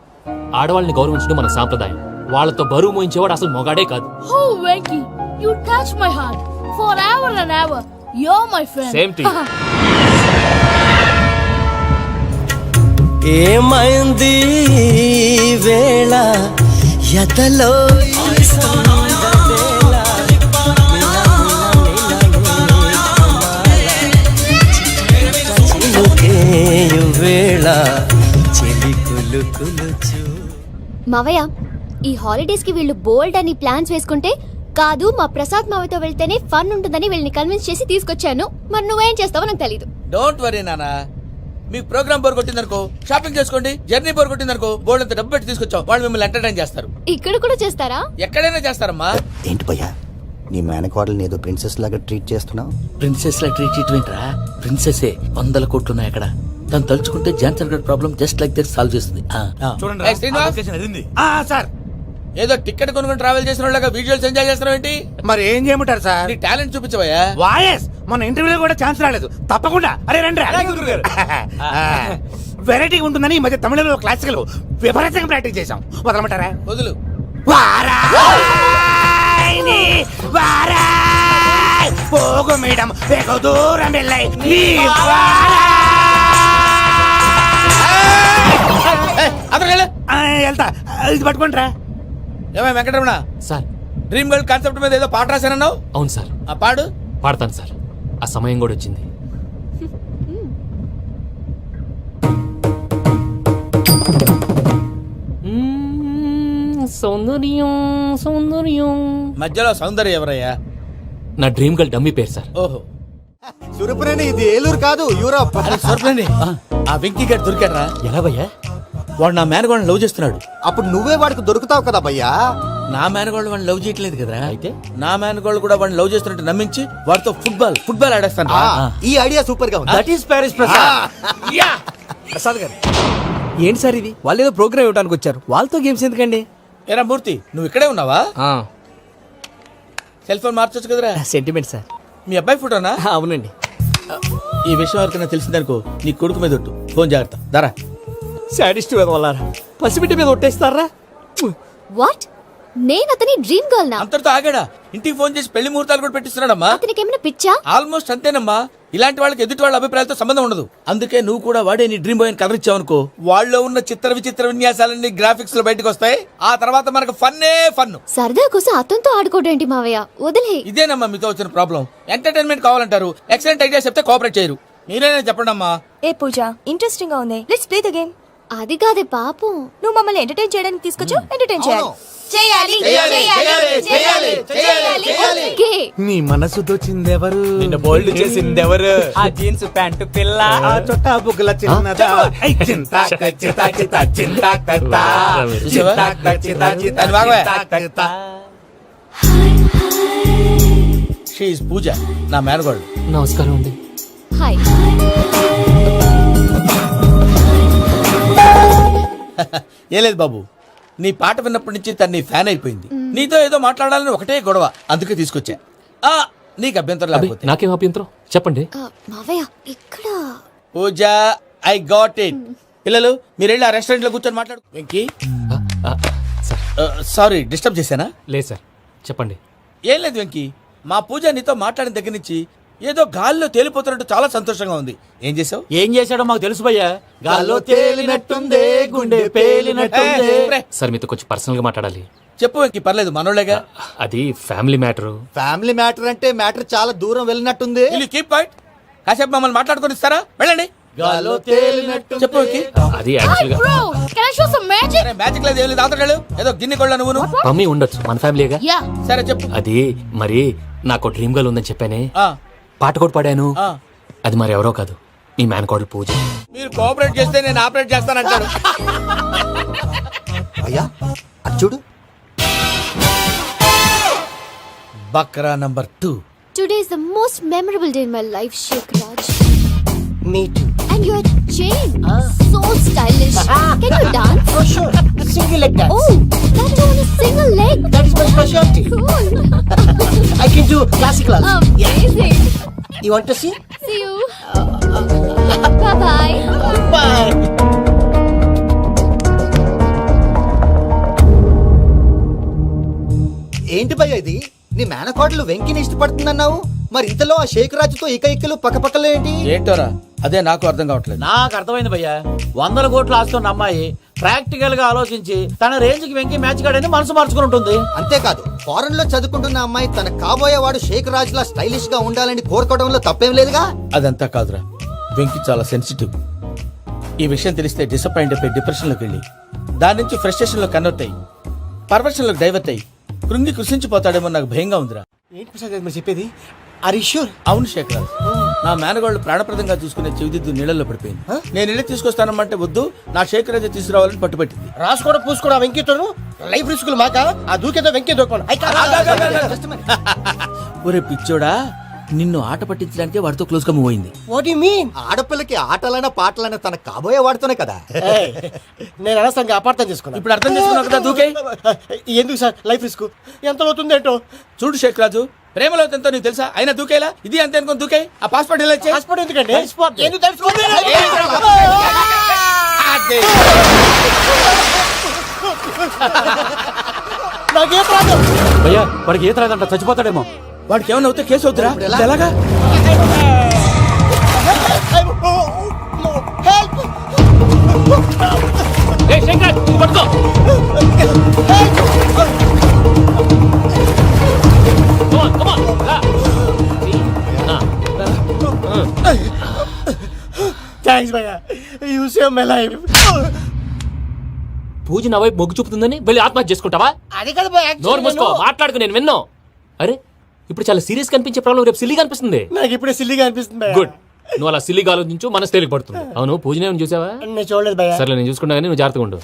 ఆడవాళ్ళని గౌరవించడం మన సాంప్రదాయం. వాళ్ళతో బరువు మోయించేవాడు అసలు మొగాడే కాదు. Oh, Venky, you touch my heart forever and ever. You're my friend. Same to you. ఏమైంది వేళ ఎదలో ఈ సందడేల చినుకేయు వేళ చెలి కులు కులు చూ మావయ్య, ఈ హాలిడేస్ కి వీళ్ళు బోల్డ్ అని ప్లాన్స్ వేసుకుంటే కాదు మా ప్రసాద్ మావయ్యతో వెళ్తేనే ఫన్ ఉంటుందని వీళ్ళని కన్విన్స్ చేసి తీసుకొచ్చాను. మరి నువ్వేం చేస్తావో నాకు తెలీదు. డోంట్ వరీ నానా, మీ ప్రోగ్రామ్ బోర్ కొట్టిందనుకో షాపింగ్ చేసుకోండి. జర్నీ బోర్ కొట్టిందనుకో బోర్డు అంత డబ్బు పెట్టి తీసుకొచ్చాం. వాళ్ళు మిమ్మల్ని ఎంటర్టైన్ చేస్తారు. ఇక్కడ కూడా చేస్తారా? ఎక్కడైనా చేస్తారమ్మా. ఏంటి భయ్యా నీ మేనకోడల్ని ఏదో ప్రిన్సెస్ లాగా ట్రీట్ చేస్తున్నావు? ప్రిన్సెస్ లా ట్రీట్ చేయటమేంట్రా? ప్రిన్సెసే 100 కోట్లు ఉన్నాయి అక్కడ. తను తలుచుకుంటే జాన్సన్ గడ్ problem just like that solve చేస్తుంది. ఏయ్, శ్రీనివాస్, సార్ ఏదో టికెట్ కొనుక్కొని ట్రావెల్ చేసిన వాళ్ళగా విజువల్స్ ఎంజాయ్ చేస్తున్నావు ఏంటి? మరి ఏం చేయమంటారు సార్? నీ టాలెంట్ చూపించవయ్యా. వాయస్ మన ఇంటర్వ్యూలో కూడా ఛాన్స్ రాలేదు. తప్పకుండా అరే రండి వెరైటీగా ఉంటుందని ఈ మధ్య తమిళంలో క్లాసికల్ విపరీతంగా ప్రాక్టీస్ చేశాం. వదలమంటారా? వదులు. వారాయ్ వారాయ్ పోగు మేడం వెగు దూరం వెళ్ళాయి నీ వెళ్తా ఇది పట్టుకుంటారా? ఏమై Venkataramana, sir. Dream girl concept మీద ఏదో పాట రాశానన్నావు. అవును సార్. ఆ పాడు. పాడతాను సార్, ఆ సమయం కూడా వచ్చింది. సౌందర్యం సౌందర్యం. మధ్యలో సౌందర్య ఎవరయ్యా? నా డ్రీమ్ గర్ల్ డమ్మీ పేరు సార్. ఓహో, సురపురేని ఇది ఏలూరు కాదు యూరోప్. సర్ప్లేండి. ఆ వెంకీ గారు దొరికారా? ఎలా భయ్యా? వాడు నా మేనగోళ్ళని లవ్ చేస్తున్నాడు. అప్పుడు నువ్వే వాడికి దొరుకుతావు కదా భయ్యా. నా మేనగోళ్ళు వాడిని లవ్ చేయట్లేదు కదరా. అయితే నా మేనగోళ్ళు కూడా వాడిని లవ్ చేస్తున్నట్టు నమ్మించి వాడితో ఫుట్బాల్ ఆడేస్తాను. ఈ ఐడియా సూపర్ గా ఉంది. That is Paris Prasad. Prasad గారు ఏంటి సార్ ఇది? వాళ్ళు ఏదో ప్రోగ్రామ్ ఇవ్వడానికి వచ్చారు, వాళ్ళతో గేమ్స్ ఎందుకండి? ఏరా మూర్తి, నువ్వు ఇక్కడే ఉన్నావా? సెల్ ఫోన్ మార్చొచ్చు కదరా. Sentiment sir. మీ అబ్బాయి ఫోటోనా? అవునండి. ఈ విషయం ఎవరికైనా తెలిసిందనుకో నీ కొడుకు మీద ఒట్టు. ఫోన్ జాగ్రత్త. దారా. సాడిస్ట్ మీద వాళ్ళారా? పసిబిడ్డ మీద ఒట్టేస్తారా? వాట్? నేను అతని డ్రీమ్ గర్ల్ నా? అంతటితో ఆగాడా? ఇంటికి ఫోన్ చేసి పెళ్లి ముహూర్తాలు కూడా పెట్టిస్తున్నాడమ్మా. అతనికి ఏమైనా పిచ్చా? ఆల్మోస్ట్ అంతేనమ్మా. ఇలాంటి వాళ్ళకి ఎదుటి వాళ్ళ అభిప్రాయాలతో సంబంధం ఉండదు. అందుకే నువ్వు కూడా వాడే నీ డ్రీమ్ బాయ్ కలర్ ఇచ్చావనుకో, వాళ్ళలో ఉన్న చిత్ర విచిత్ర విన్యాసాలన్నీ గ్రాఫిక్స్ లో బయటకు వస్తాయి. ఆ తర్వాత మనకు ఫన్నే ఫన్. సరదా కోసం అతనితో ఆడుకోవడం మావయ్య? వదిలే. ఇదేనమ్మా మీతో వచ్చిన ప్రాబ్లం. ఎంటర్టైన్మెంట్ కావాలంటారు, ఎక్సలెంట్ ఐడియా చెప్తే కోఆపరేట్ చేయరు. మీరేనా చెప్పండి అమ్మా. ఏ పూజ ఇంట్రెస్టింగ్ గా ఉంది, లెట్స్ ప్లే ద గేమ్. అది కాదే పాపం, నువ్వు మమ్మల్ని ఎంటర్టైన్ చేయడానికి తీసుకొచ్చావు, ఎంటర్టైన్ చేయాలి. ఓకే. నీ మనసు దోచిందెవరు? నిన్న బోల్డ్ చేసిందెవరు? ఆ జీన్స్ ప్యాంటు పిల్ల, ఆ చొట్టా బుగ్గల చిన్నదా. ఐ చింతా చితా చితా చింతా కత్తా. చింతా చితా చితా అది బాగోయ్. చింతా కత్తా. షీఈ్ పూజ, నా మేనగోళ్ళు. నమస్కారం అండి. హాయ్. ఏం లేదు బాబు, నీ పాట విన్నప్పటి నుంచి తను నీ ఫ్యాన్ అయిపోయింది. నీతో ఏదో మాట్లాడాలని ఒకటే గొడవ, అందుకే తీసుకొచ్చా. నీకు అభ్యంతరం అబ్బే, లేకపోతే. నాకేం అభ్యంతరం చెప్పండి. మావయ్య ఇక్కడ పూజ, ఐ గాట్ ఇట్. పిల్లలు మీరు వెళ్ళి ఆ రెస్టారెంట్ లో కూర్చొని మాట్లాడు. వెంకీ, సార్ సారీ డిస్టర్బ్ చేశానా? లేదు సార్ చెప్పండి. ఏం లేదు వెంకీ, మా పూజ నీతో మాట్లాడిన దగ్గర నుంచి ఏదో గాల్లో తేలిపోతున్నట్టు చాలా సంతోషంగా ఉంది. ఏం చేసావు? ఏం చేశాడో మాకు తెలుసు భయ్యా. గాల్లో తేలినట్టుందే, గుండె పేలినట్టుందే. సార్ మీతో కొంచెం పర్సనల్ గా మాట్లాడాలి. చెప్పు వెంకీ, పర్లేదు మనోళ్ళేగా. అది ఫ్యామిలీ మ్యాటరు. ఫ్యామిలీ మ్యాటర్ అంటే మ్యాటర్ చాలా దూరం వెళ్ళినట్టుంది. Keep point. కాసేపు మమ్మల్ని మాట్లాడుకొని ఇస్తారా? వెళ్ళండి. గాల్లో తేలినట్టు చెప్పు వెంకీ. అది యాక్చువల్ గా Bro, can I show some magic? అరే మ్యాజిక్ లేదు, ఏం లేదు, ఆతడాలు ఏదో గిన్నె కొళ్ళ నువ్వు. మమ్మీ ఉండొచ్చు, మన ఫ్యామిలీగా. Yeah. సరే చెప్పు. అది మరి నాకు డ్రీమ్ గర్ల్ ఉందని చెప్పానే, ఆ, పాట కూడా పాడాను. ఆ. అది మరి ఎవరో కాదు, మీ మేనకోడలు పూజ. మీరు కోఆపరేట్ చేస్తే నేను ఆపరేట్ చేస్తానంటాడు. అయ్యా అది చూడు. బక్రా number 2. Today is the most memorable day in my life, Sheikh Raj. Me too. And your chain, so stylish. Can you dance? Oh, sure. Single leg dance. Oh, that too on a single leg. That is my specialty. Cool. I can do classical also. Amazing. You want to see? See you. Bye-bye. Bye. ఏంటి భయ్య ఇది? నీ మేనకోడలు వెంకిని ఇష్టపడుతుందన్నావు, మరి ఇంతలో ఆ షేక్ రాజుతో ఇకలు పక్కపక్కలో ఏంటి? ఏంటోరా, అదే నాకు అర్థం కావట్లేదు. నాకు అర్థమైంది భయ్యా. 100 కోట్లు ఆస్తున్న అమ్మాయి ప్రాక్టికల్ గా ఆలోచించి తన రేంజ్ కి వెంకి మ్యాచ్ కాడని మనసు మార్చుకుని ఉంటుంది. అంతేకాదు, ఫారెన్ లో చదువుకుంటున్న అమ్మాయి తన కాబోయేవాడు షేక్ రాజ్ లా స్టైలిష్ గా ఉండాలని కోరుకోవడంలో తప్పేం లేదుగా. అదంతా కాదురా, వెంకి చాలా సెన్సిటివ్. ఈ విషయం తెలిస్తే డిసప్పాయింట్ అయిపోయి డిప్రెషన్లోకి వెళ్ళి దాని నుంచి ఫ్రస్ట్రేషన్ లో కన్వర్ట్ అయ్యి పర్వర్షన్ లోకి డైవర్ట్ అయ్యి కృంగి కృషించిపోతాడేమో నాకు భయంగా ఉందిరా. ఏంటి ప్రసాద్ గారు మీరు చెప్పేది? Are you sure? అవును శేఖర్, నా మేనగాళ్ళు ప్రాణప్రదంగా చూసుకునే చెవిదిద్దు నీళ్ళల్లో పడిపోయింది. నేను ఇల్లు తీసుకొస్తానమ్మంటే వద్దు, నా శేఖర్ అయితే తీసుకురావాలని పట్టుబట్టింది. రాసుకోవడం పూసుకోవడం ఆ వెంకీతోను లైఫ్ రిస్కులు మాక. ఆ దూకేదో వెంకీ దూకోను. ఒరే పిచ్చోడా, నిన్ను ఆట పట్టించడానికి వాడితో క్లోజ్ గా మూవ్ అయింది. What you mean? ఆడపిల్లకి ఆటలైనా పాటలైనా తన కాబోయేవాడితోనే కదా. నేను అనవసరంగా అపార్థం చేసుకున్నా. ఇప్పుడు అర్థం చేసుకున్నావు కదా, దూకే. ఎందుకు సార్ లైఫ్ రిస్క్? ఎంత అవుతుంది ఏంటో. చూడు షేక్ రాజు, ప్రేమలో ఎంతో నీకు తెలుసా? అయినా దూకేలా? ఇది అంతే అనుకుని దూకే. ఆ పాస్పోర్ట్ ఇలా ఇచ్చే. పాస్పోర్ట్ ఎందుకండి? ఎందుకు తెలుసుకోండి? నాకేం ప్రాబ్లం? భయ్యా వాడికి ఈత రాదంట, చచ్చిపోతాడేమో. వాడికి ఏమైనా అవుతే కేసు అవుతురా? ఎలాగా? ఏయ్, శంకర్, పట్టుకో. Come on, come on. రా. థ్యాంక్స్ భయ్యా, యు సేవ్ మై లైఫ్. పూజ నా వైపు మొగ్గు చూపుతుందని వెళ్ళి ఆత్మహత్య చేసుకుంటావా? అది కదా భయ్యా, నోరు మూసుకో, మాట్లాడుకు, నేను విన్నో. అరే ఇప్పుడు చాలా సీరియస్ కనిపించే ప్రాబ్లం రేపు సిల్లీగా అనిపిస్తుంది. నాకు ఇప్పుడే సిల్లిగా అనిపిస్తుంది భయ్యా. గుడ్, నువ్వు అలా సిల్లీగా ఆలోచించు, మనసు తేలిక పడుతుంది. అవును, పూజనే చూసావా? నేను చూడలేదు భయ్యా. సర్లే, నేను చూసుకుంటా కానీ నువ్వు జాగ్రత్తగా ఉండు.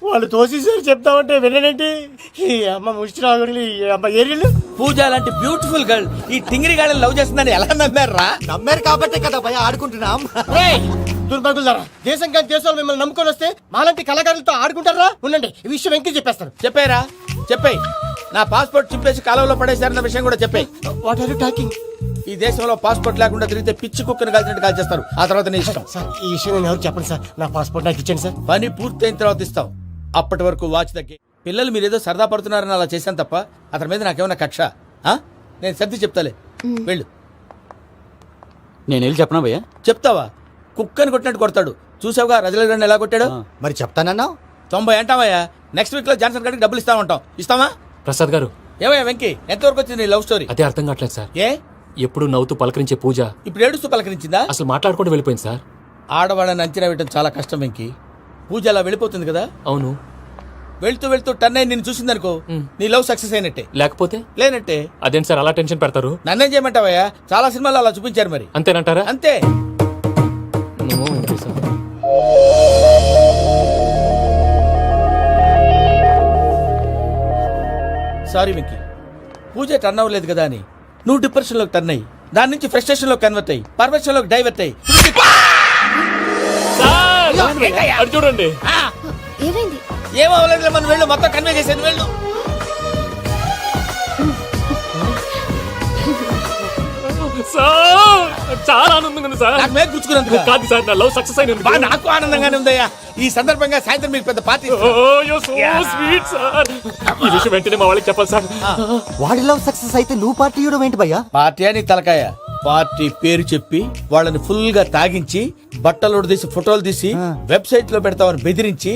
వాళ్ళు తోసేసారు చెప్తామంటే విననేంటి? ఈ అమ్మ ముష్టి రాగుడి, ఈ అమ్మ ఏరియలు. పూజ లాంటి బ్యూటిఫుల్ గర్ల్ ఈ టింగిరి గాడిని లవ్ చేస్తుందని ఎలా నమ్మారా? నమ్మారు కాబట్టే కదా భయ ఆడుకుంటున్నాం. దుర్భగులారా, దేశం కానీ దేశాలు మిమ్మల్ని నమ్ముకొని వస్తే మాలాంటి కళాకారులతో ఆడుకుంటారా? ఉండండి, ఈ విషయం వెంకీ చెప్పేస్తారు. చెప్పారా? చెప్పేయ్. నా పాస్పోర్ట్ చింపేసి కాలంలో పడేశారన్న విషయం కూడా చెప్పేయ్. What are you talking? ఈ దేశంలో పాస్పోర్ట్ లేకుండా తిరిగితే పిచ్చి కుక్కను కాల్చినట్టు కాల్చేస్తారు. ఆ తర్వాత నీ ఇష్టం. సార్ ఈ విషయం నేను ఎవరు చెప్పండి సార్. నా పాస్పోర్ట్ నాకు ఇచ్చేయండి సార్. పని పూర్తయిన తర్వాత ఇస్తాం. అప్పటి వరకు వాచ్ తగ్గి. పిల్లలు మీరేదో సరదా పడుతున్నారని అలా చేశాను తప్ప అతని మీద నాకేమన్నా కక్ష? నేను సర్ది చెప్తాలే, వెళ్ళు. నేను వెళ్ళి చెప్పనా భయ్యా? చెప్తావా? కుక్కని కొట్టినట్టు కొడతాడు. చూసావుగా రజలగడ్ని ఎలా కొట్టాడు? మరి చెప్తానన్నావు. 90 అంటావయ్యా. నెక్స్ట్ వీక్ లో జాన్సన్ గారికి డబ్బులు ఇస్తా ఉంటాం. ఇస్తావా? ప్రసాద్ గారు, ఏమయ్యా వెంకీ, ఎంతవరకు వచ్చింది నీ లవ్ స్టోరీ? అదే అర్థం కావట్లేదు సార్. ఏ ఎప్పుడు నవ్వుతూ పలకరించే పూజ ఇప్పుడు ఏడుస్తూ పలకరించిందా? అసలు మాట్లాడుకుంటూ వెళ్ళిపోయింది సార్. ఆడవాళ్ళని అంచనా వేయడం చాలా కష్టం వెంకీ. పూజ అలా వెళ్ళిపోతుంది కదా. అవును, వెళ్తూ వెళ్తూ టర్న్ అయి నిన్ను చూసిందనుకో, నీ లవ్ సక్సెస్ అయినట్టే. లేకపోతే లేనట్టే. అదేంటి సార్ అలా టెన్షన్ పెడతారు? నన్నేం చేయమంటావయ్యా? చాలా సినిమాలు అలా చూపించారు మరి. అంతేనంటారా? అంతే. సారీ వెంకీ, పూజ టర్న్ అవ్వలేదు కదా అని నువ్వు డిప్రెషన్ లోకి టర్న్ అయ్యి దాని నుంచి ఫ్రస్ట్రేషన్ లో కన్వర్ట్ అయ్యి పర్వర్షన్ లోకి డైవర్ట్ అయ్యి అది చూడండి. ఏమైంది? ఏమో అవ్వలేదు, మనం వెళ్ళు, మొత్తం కన్వే చేసేది వెళ్ళు. సార్ చాలా ఆనందంగా ఉంది సార్. నాకు మీద గుచ్చుకున్నందుకు కాదు సార్, నా లవ్ సక్సెస్ అయినందుకు. బా, నాకు ఆనందంగానే ఉందయ్యా. ఈ సందర్భంగా సాయంత్రం మీకు పెద్ద party. Oh, you're so sweet, sir. ఈ విషయం వెంటనే మా వాళ్ళకి చెప్పాలి సార్. వాడిలో సక్సెస్ అయితే నువ్వు పార్టీ ఇవ్వడం ఏంటి భయ్యా? పార్టీ అని తలకాయ. పార్టీ పేరు చెప్పి వాళ్ళని ఫుల్ గా తాగించి బట్టలు తీసి ఫోటోలు తీసి వెబ్సైట్ లో పెడతామని బెదిరించి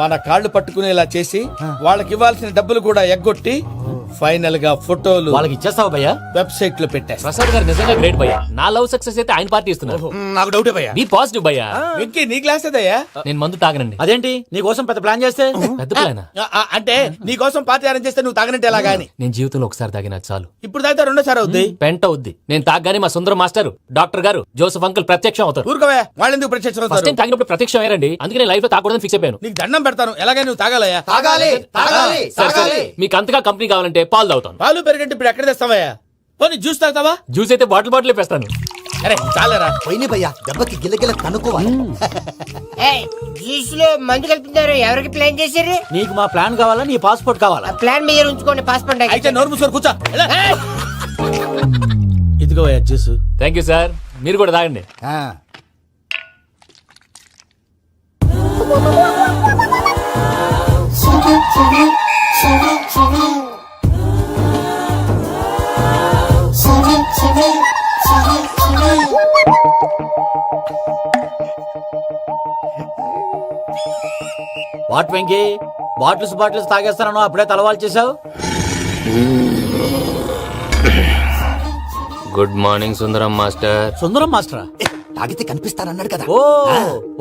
మన కాళ్ళు పట్టుకునేలా చేసి వాళ్ళకి ఇవ్వాల్సిన డబ్బులు కూడా ఎగ్గొట్టి ఫైనల్ గా ఫోటోలు వాళ్ళకి ఇచ్చేస్తావా భయ్యా? వెబ్సైట్ లో పెట్టేస్తా. ప్రసాద్ గారు నిజంగా గ్రేట్ భయ్యా. నా లవ్ సక్సెస్ అయితే ఆయన పార్టీ ఇస్తున్నారు. నాకు డౌటే భయ్యా. బీ పాజిటివ్ భయ్యా. వెంకీ నీ గ్లాస్ అదయ్యా? నేను మందు తాగనండి. అదేంటి నీకోసం పెద్ద ప్లాన్ చేస్తే? పెద్ద ప్లానా? అంటే నీ కోసం పార్టీ అరేంజ్ చేస్తే నువ్వు తాగనంటే ఎలాగా అని. నేను జీవితంలో ఒకసారి తాగినా చాలు. ఇప్పుడు తాగితే రెండోసారి అవుద్ది. పెంట అవుద్ది. నేను తాగగానే మా సుందరం మాస్టర్, డాక్టర్ గారు, జోసఫ్ అంకుల్ ప్రత్యక్షం అవుతారు. ఊరుకోవే, వాళ్ళు ఎందుకు ప్రత్యక్షం ఫస్ట్ అవుతారు? టైం తాగినప్పుడు ప్రత్యక్షం అయ్యారండి. అందుకే నేను లైఫ్ లో తాగకూడదని ఫిక్స్ అయిపోయాను. నీకు దండం పెడతాను, ఎలాగైనా నువ్వు తాగాలయ్యా. తాగాలి తాగాలి సరే, తాగాలి. మీకు అంతగా కంపెనీ కావాలంటే పాలు తాగుతాను. పాలు పెరిగంటే ఇప్పుడు ఎక్కడ తెస్తావయ్యా? పోనీ జ్యూస్ తాగుతావా? జ్యూస్ అయితే బాటిల్ బాటిల్ వేస్తాను. అరే చాలరా. పోయిన భయ్యా, దెబ్బకి గిల్లగిల్ల కనుక్కోవాలి. జ్యూస్ లో మందు కలుపుతున్నారు, ఎవరికి ప్లాన్ చేశారు? నీకు మా ప్లాన్ కావాలా, నీ పాస్పోర్ట్ కావాలా? ప్లాన్ మీద ఉంచుకోండి, పాస్పోర్ట్ అయితే నోరు మూసుకొని కూర్చో. ఇదిగో జ్యూస్. Thank you sir. మీరు కూడా తాగండి. వాట్ వెంకీ, బాటిల్స్ తాగేస్తాను అప్పుడే తలవాలు చేసావు. Good morning Sundaram master. Sundaram మాస్టరా? తాగితే కనిపిస్తానన్నాడు కదా. Oh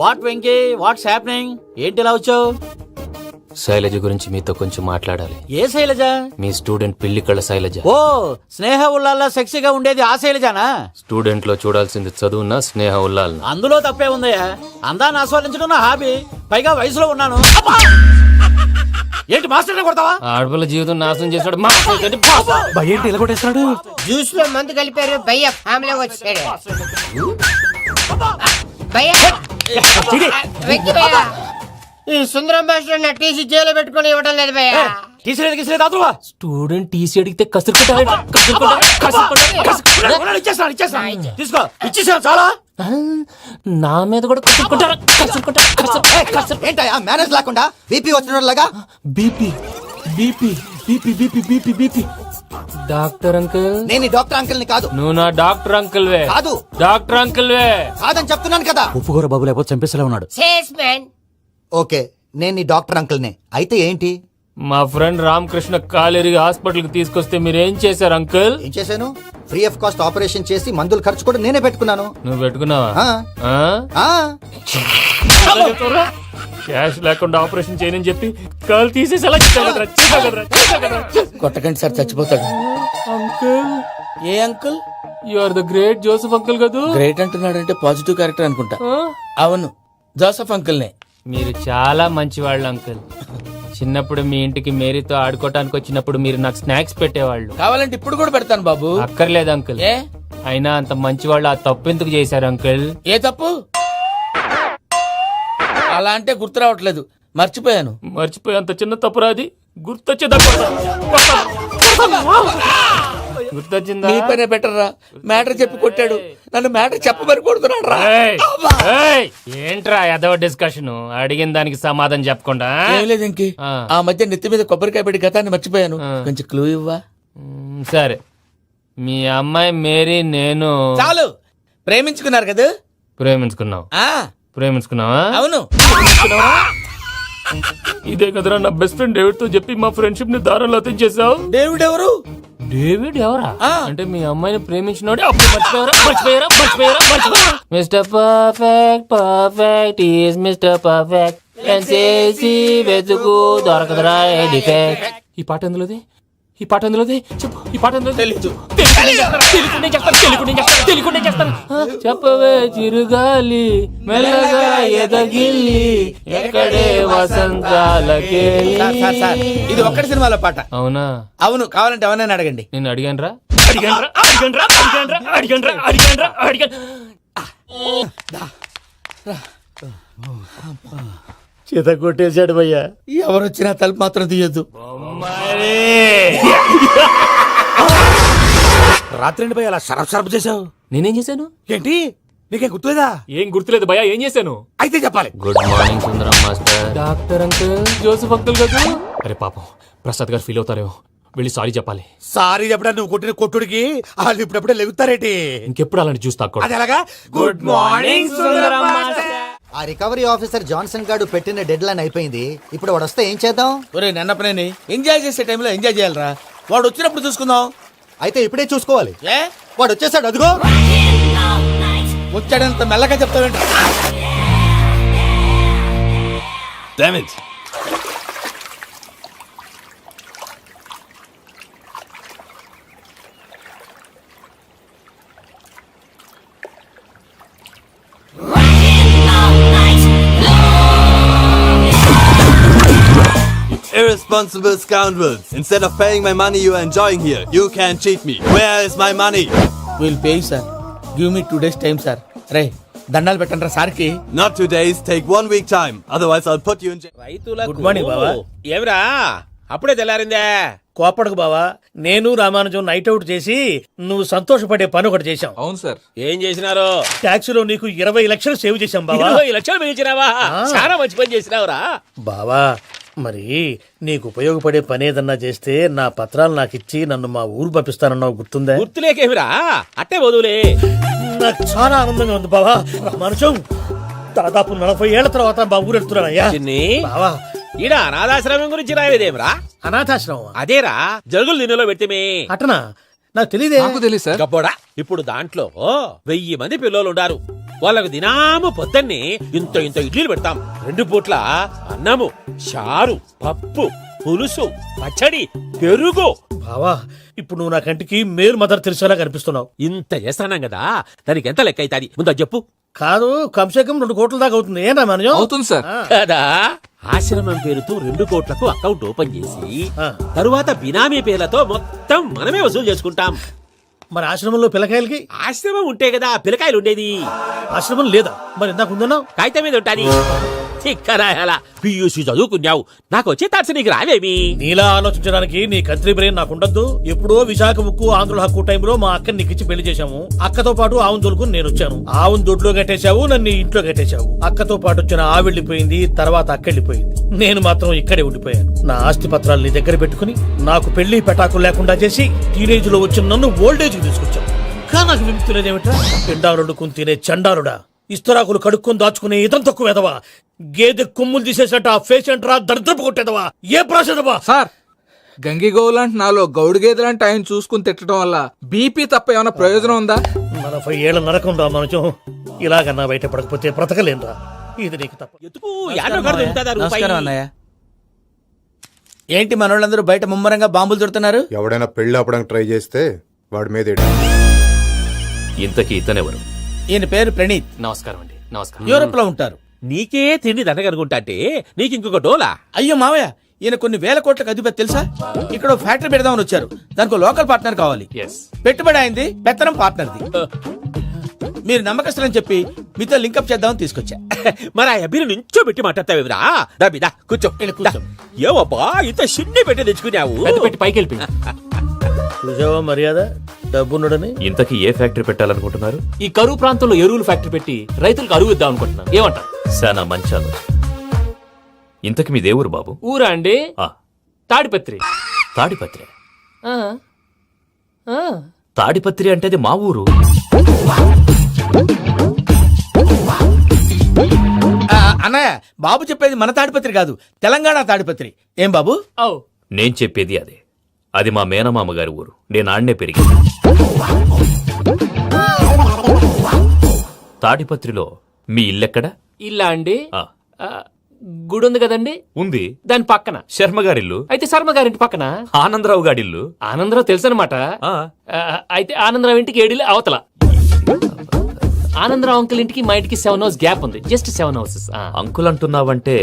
what Venky, what's happening? ఏంటి ఇలా వచ్చావు? శైలజ గురించి మీతో కొంచెం మాట్లాడాలి. ఏ శైలజ? మీ స్టూడెంట్ పిల్లి కళ్ళ శైలజ. ఓ స్నేహ ఉల్లాల్లో సెక్సీగా ఉండేది ఆ శైలజానా? స్టూడెంట్ లో చూడాల్సింది చదువున స్నేహ ఉల్లాల్. అందులో తప్పే ఉందయ్యా. అందాన్ని ఆస్వాదించడం నా హాబీ, పైగా వయసులో ఉన్నాను. అబ్బా! ఏంటి మాస్టర్ కొడతావా? ఆడపిల్ల జీవితం నాశనం చేశాడు. ఏంటి ఇలా కొట్టేస్తున్నాడు? జ్యూస్ లో మందు కలిపారు, భయ్య ఫ్యామిలీ వచ్చాడు. భయ్య వెక్కి భయ్య, ఈ సుందరం భాషలో నా టీసీ జైలు పెట్టుకుని ఇవ్వడం లేదు భయ్య. స్టూడెంట్ టీసీ అడిగితే కసురుకుంటా. తీసుకో, ఇచ్చేసాను చాలా. నా మీద కూడా కసురుకుంటారా? ఏంటయ్యా మేనేజ్ లేకుండా బీపీ వచ్చినలాగా? BP BP BP BP BP BP. Doctor uncle, నేను ఈ డాక్టర్ అంకుల్ ని కాదు. నువ్వు నా డాక్టర్ అంకుల్ వే. కాదు. డాక్టర్ అంకుల్ వే కాదని చెప్తున్నాను కదా. ఉప్పుకూర బాబు లేకపోతే చంపేసేలా ఉన్నాడు. Sales man. ఓకే, నేను ఈ డాక్టర్ అంకుల్ నే. అయితే ఏంటి? మా ఫ్రెండ్ రామకృష్ణ కాలేరికి హాస్పిటల్ కి తీసుకొస్తే మీరేం చేశారు అంకుల్? ఏం చేశాను? ఫ్రీ ఆఫ్ కాస్ట్ ఆపరేషన్ చేసి మందుల ఖర్చు కూడా నేనే పెట్టుకున్నాను. నువ్వు పెట్టుకున్నావా? ఆ. ఆ. క్యాష్ లేకుండా ఆపరేషన్ చేయనని చెప్పి కాల్ తీసేసి ఎలా కొట్టకండి సార్, చచ్చిపోతాడు. అంకుల్, ఏ uncle? You are the great Joseph uncle కదూ? గ్రేట్ అంటున్నాడంటే పాజిటివ్ క్యారెక్టర్ అనుకుంటా. అవును, జోసఫ్ అంకుల్ నే. మీరు చాలా మంచివాళ్ళు అంకుల్. చిన్నప్పుడు మీ ఇంటికి మేరీతో ఆడుకోవటానికి వచ్చినప్పుడు మీరు నాకు స్నాక్స్ పెట్టేవాళ్ళు. కావాలంటే ఇప్పుడు కూడా పెడతాను బాబు. అక్కర్లేదు అంకుల్. ఏ? అయినా అంత మంచివాళ్ళు ఆ తప్పు ఎందుకు చేశారు అంకుల్? ఏ తప్పు? అలా అంటే గుర్తు రావట్లేదు, మర్చిపోయాను. మర్చిపోయి అంత చిన్న తప్పురాది గుర్తొచ్చేదా? గుర్తొచ్చిందా? నీ పనే బెటర్ రా. మ్యాటర్ చెప్పి కొట్టాడు, నన్ను మ్యాటర్ చెప్పమని కొడుతున్నాడు రా. ఏంట్రా ఎదవ డిస్కషన్? అడిగిన దానికి సమాధానం చెప్పకుండా. ఏం లేదు ఇంకి, ఆ మధ్య నెత్తి మీద కొబ్బరికాయ పెట్టి గతాన్ని మర్చిపోయాను. కొంచెం క్లూ ఇవ్వా? సరే, మీ అమ్మాయి మేరీ నేను చాలు. ప్రేమించుకున్నారు కదా? ప్రేమించుకున్నావు. ప్రేమించుకున్నావా? అవును. ఇదే కదరా నా బెస్ట్ ఫ్రెండ్ డేవిడ్ తో చెప్పి మా ఫ్రెండ్షిప్ ని దారంలో తెంచేసావు. డేవిడ్ ఎవరు? డేవిడ్ ఎవరా? అంటే మీ అమ్మాయిని ప్రేమించినోడే అప్పుడు మర్చిపోయారా? Mister perfect perfect is mister perfect చేసి వెతుకు దొరకదురా డిఫెక్ట్. ఈ పాట ఎందులోది? చెప్పు. ఈ పాట ఎందులో? తెలీదు. తెలుగునే చేస్తాను. చెప్పవే చిరుగాలి మెల్లగా ఎదగిల్లి ఎక్కడే వసంతాలకే. ఇది ఒక్కటి సినిమాలో పాట. అవునా? అవును, కావాలంటే ఎవరైనా అడగండి. నేను అడిగాను రా. చేత కొట్టేశాడు భయ్యా. ఎవరొచ్చినా తలుపు మాత్రం తీయద్దు. రాత్రి భయ అలా షరఫ్ చేసావు. నేనేం చేశాను? ఏంటి నీకేం గుర్తులేదా? ఏం గుర్తులేదు భయ, ఏం చేశాను? అయితే చెప్పాలి. Good morning Sundaram master. Doctor uncle, Joseph uncle కదా. అరే పాపం, ప్రసాద్ గారు ఫీల్ అవుతారేమో, వెళ్ళి సారీ చెప్పాలి. సారీ చెప్పడా నువ్వు కొట్టిన కొట్టుడికి వాళ్ళు ఇప్పుడప్పుడే లెగుతారేటి? ఇంకెప్పుడు అలాంటి జ్యూస్ తాక్కూడదు. అది ఎలాగా? Good morning Sundaram master. ఆ రికవరీ ఆఫీసర్ జాన్సన్ గారు పెట్టిన డెడ్ లైన్ అయిపోయింది. ఇప్పుడు వాడు వస్తే ఏం చేద్దాం? ఒరే నన్నపనేని, ఎంజాయ్ చేసే టైంలో ఎంజాయ్ చేయాలరా. వాడు వచ్చినప్పుడు చూసుకుందాం. అయితే ఇప్పుడే చూసుకోవాలి. ఏ వాడు వచ్చేసాడు, అదిగో. వచ్చాడంత మెల్లగా చెప్తావేంట? Irresponsible scoundrels. Instead of paying my money you are enjoying here, you can cheat me. Where is my money? Will pay sir. Give me 2 days time sir. రే దండాలు పెట్టండి రా సార్కి. Not 2 days, take 1 week time. Otherwise I'll put you in jail. Good morning బావా. ఏమిరా అప్పుడే తెల్లారిందే? కోపడకు బావా, నేను రామానుజం నైట్ అవుట్ చేసి నువ్వు సంతోషపడే పని ఒకటి చేశాం. అవును సార్. ఏం చేసినారు? ట్యాక్సీలో నీకు 20 లక్షలు సేవ్ చేశాం బావా. 20 లక్షలు మిగిల్చినావా? చాలా మంచి పని చేసినావురా. బావా, మరి నీకు ఉపయోగపడే పని ఏదన్నా చేస్తే నా పత్రాలు నాకు ఇచ్చి నన్ను మా ఊరు పంపిస్తానన్నావు, గుర్తుందా? గుర్తులేకేమిరా, అట్టే వదులే. నాకు చాలా ఆనందంగా ఉంది బావా. రామానుజం, దాదాపు 40 ఏళ్ల తర్వాత మా ఊరు వెళ్తున్నానయ్యా. బావా, ఈడ అనాథాశ్రమం గురించి రావేదేమిరా? అనాథాశ్రమం అదేరా, జరుగులు దీనిలో పెట్టిమే. అటనా? నాకు తెలియదే. తెలియదు సార్. గబ్బోడా, ఇప్పుడు దాంట్లో 1000 మంది పిల్లలు ఉండారు. వాళ్ళకు దినాము పొద్దున్నే ఇంత ఇంత ఇడ్లీలు పెడతాం. 2 పూట్ల అన్నము, చారు, పప్పు, పులుసు, పచ్చడి, పెరుగు. బావా, ఇప్పుడు నువ్వు నా కంటికి మేరు మదర్ తెలిసేలా కనిపిస్తున్నావు. ఇంత చేస్తున్నాం కదా, దానికి ఎంత లెక్క అవుతుంది ముందు చెప్పు. కాదు, కమ్సే కమ్ 2 కోట్ల దాకా అవుతుంది. ఏం రామానుజం? అవుతుంది సార్. కదా, ఆశ్రమం పేరుతో 2 కోట్లకు అకౌంట్ ఓపెన్ చేసి తరువాత బినామీ పేర్లతో మొత్తం మనమే వసూలు చేసుకుంటాం. మరి ఆశ్రమంలో పిల్లకాయలకి? ఆశ్రమం ఉంటే కదా పిల్లకాయలు ఉండేది. ఆశ్రమం లేదా? మరి ఇందాక ఉందన్నావు. కాగితం మీద ఉంటాది. చిక్కరాయాల పియూసీ చదువుకున్నావు, నాకు వచ్చే తాట్స్ నీకు రావేమి? నీలా ఆలోచించడానికి నీ కంట్రీ బ్రెయిన్ నాకు ఉండద్దు. ఎప్పుడో విశాఖ ఉక్కు ఆంధ్రుల హక్కు టైంలో మా అక్కని నీకిచ్చి పెళ్లి చేశాము. అక్కతో పాటు ఆవును దొడుకుని నేను వచ్చాను. ఆవును దొడ్లో కట్టేశావు, నన్ను ఇంట్లో కట్టేశావు. అక్కతో పాటు వచ్చిన ఆవు వెళ్ళిపోయింది, తర్వాత అక్క వెళ్ళిపోయింది. నేను మాత్రం ఇక్కడే ఉండిపోయాను. నా ఆస్తి పత్రాలు నీ దగ్గర పెట్టుకుని నాకు పెళ్లి పెటాకులు లేకుండా చేసి టీనేజ్ లో వచ్చిన నన్ను ఓల్డేజ్ కి తీసుకొచ్చావు. కానీ నాకు విముక్తి లేదేమిటా? పిండారుడుకుని తినే చండారుడా, ఇస్తరాకులు కడుక్కొని దాచుకునే ఇతం తక్కువ ఎదవా, గేదె కొమ్ములు తీసేసట ఆ పేషెంట్ రా దరిద్రపు కొట్టేదవా, ఏ ప్రాసెదవా? సార్, గంగిగోవులాంటి నాలో గౌడు గేదెలాంటి ఆయన చూసుకుని తిట్టడం వల్ల బీపీ తప్ప ఏమైనా ప్రయోజనం ఉందా? 40 ఏళ్ల నరకం రా మనచం. ఇలాగన్నా బయటపడకపోతే బ్రతకలేనురా. ఇది నీకు తప్ప. నమస్కారం అన్నయ్య. ఏంటి మనోళ్ళందరూ బయట ముమ్మరంగా బాంబులు దొరుకుతున్నారు? ఎవడైనా పెళ్లి ఆపడానికి ట్రై చేస్తే వాడి మీద ఇంతకీ ఇతనెవరు? ఈయన పేరు ప్రణీత్. నమస్కారం అండి. నమస్కారం. యూరోప్ లో ఉంటారు. నీకే తిండి దండగనుకుంటా అంటే నీకు ఇంకొక డోలా? అయ్యో మావయ్య, ఈయన కొన్ని వేల కోట్లకు అధిపతి తెలుసా? ఇక్కడ ఫ్యాక్టరీ పెడదామని వచ్చారు. దానికి లోకల్ పార్ట్నర్ కావాలి. పెట్టుబడి అయింది, పెత్తనం పార్ట్నర్ది. మీరు నమ్మకస్తులని చెప్పి మీతో లింకప్ చేద్దామని తీసుకొచ్చా. మరి ఆ అబ్బిని నుంచో పెట్టి మాట్లాడతావేమిరా? దాబిదా కూర్చో. ఏవబ్బా ఇంత షిన్ని పెట్టి తెచ్చుకున్నావు? పెట్టి పైకి వెళ్ళిపోయి చూసావా మర్యాద, డబ్బున్నడని. ఇంతకీ ఏ ఫ్యాక్టరీ పెట్టాలనుకుంటున్నారు? ఈ కరువు ప్రాంతంలో ఎరువులు ఫ్యాక్టరీ పెట్టి రైతులకు అరువు ఇద్దాం అనుకుంటున్నాను. ఏమంటారు? శానా మంచి ఆలోచన. ఇంతకి మీ దేవురు బాబు? ఊరా అండి, ఆ, తాడిపత్రి. తాడిపత్రి? ఆ, ఆ. తాడిపత్రి అంటే అది మా ఊరు. అన్నయ్య, బాబు చెప్పేది మన తాడిపత్రి కాదు, తెలంగాణ తాడిపత్రి. ఏం బాబు? నేను చెప్పేది అదే. అది మా మేనమామ గారి ఊరు. నేను ఆడనే పెరిగింది. తాడిపత్రిలో మీ ఇల్లెక్కడ? ఇల్లా అండి, ఆ, గుడి ఉంది కదండి, ఉంది. దాని పక్కన శర్మ గారిల్లు. అయితే శర్మ గారింటి పక్కన ఆనందరావు గారిల్లు. ఆనందరావు తెలుసు అనమాట. అయితే ఆనందరావు ఇంటికి 7 అవతల. ఆనందరావు అంకుల్ ఇంటికి మా ఇంటికి 7 houses గ్యాప్ ఉంది. Just 7 houses. అంకుల్ అంటున్నావంటే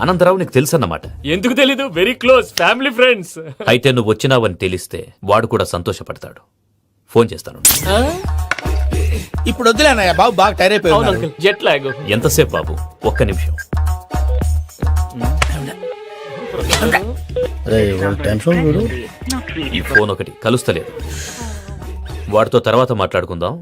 ఆనందరావు నీకు తెలుసు అన్నమాట. ఎందుకు తెలీదు, వెరీ క్లోజ్ ఫ్యామిలీ ఫ్రెండ్స్. అయితే నువ్వు వచ్చినావని తెలిస్తే వాడు కూడా సంతోషపడతాడు. ఫోన్ చేస్తాను. ఇప్పుడు వద్దులే అన్నయ్య, బాబు బాగా టైర్ అయిపోయి అవును ఉన్నాడు. Uncle, jet lag. ఎంతసేపు బాబు? ఒక్క నిమిషం. టెన్షన్ చూడు. ఈ ఫోన్ ఒకటి కలుస్తలేదు. వాడితో తర్వాత మాట్లాడుకుందాం.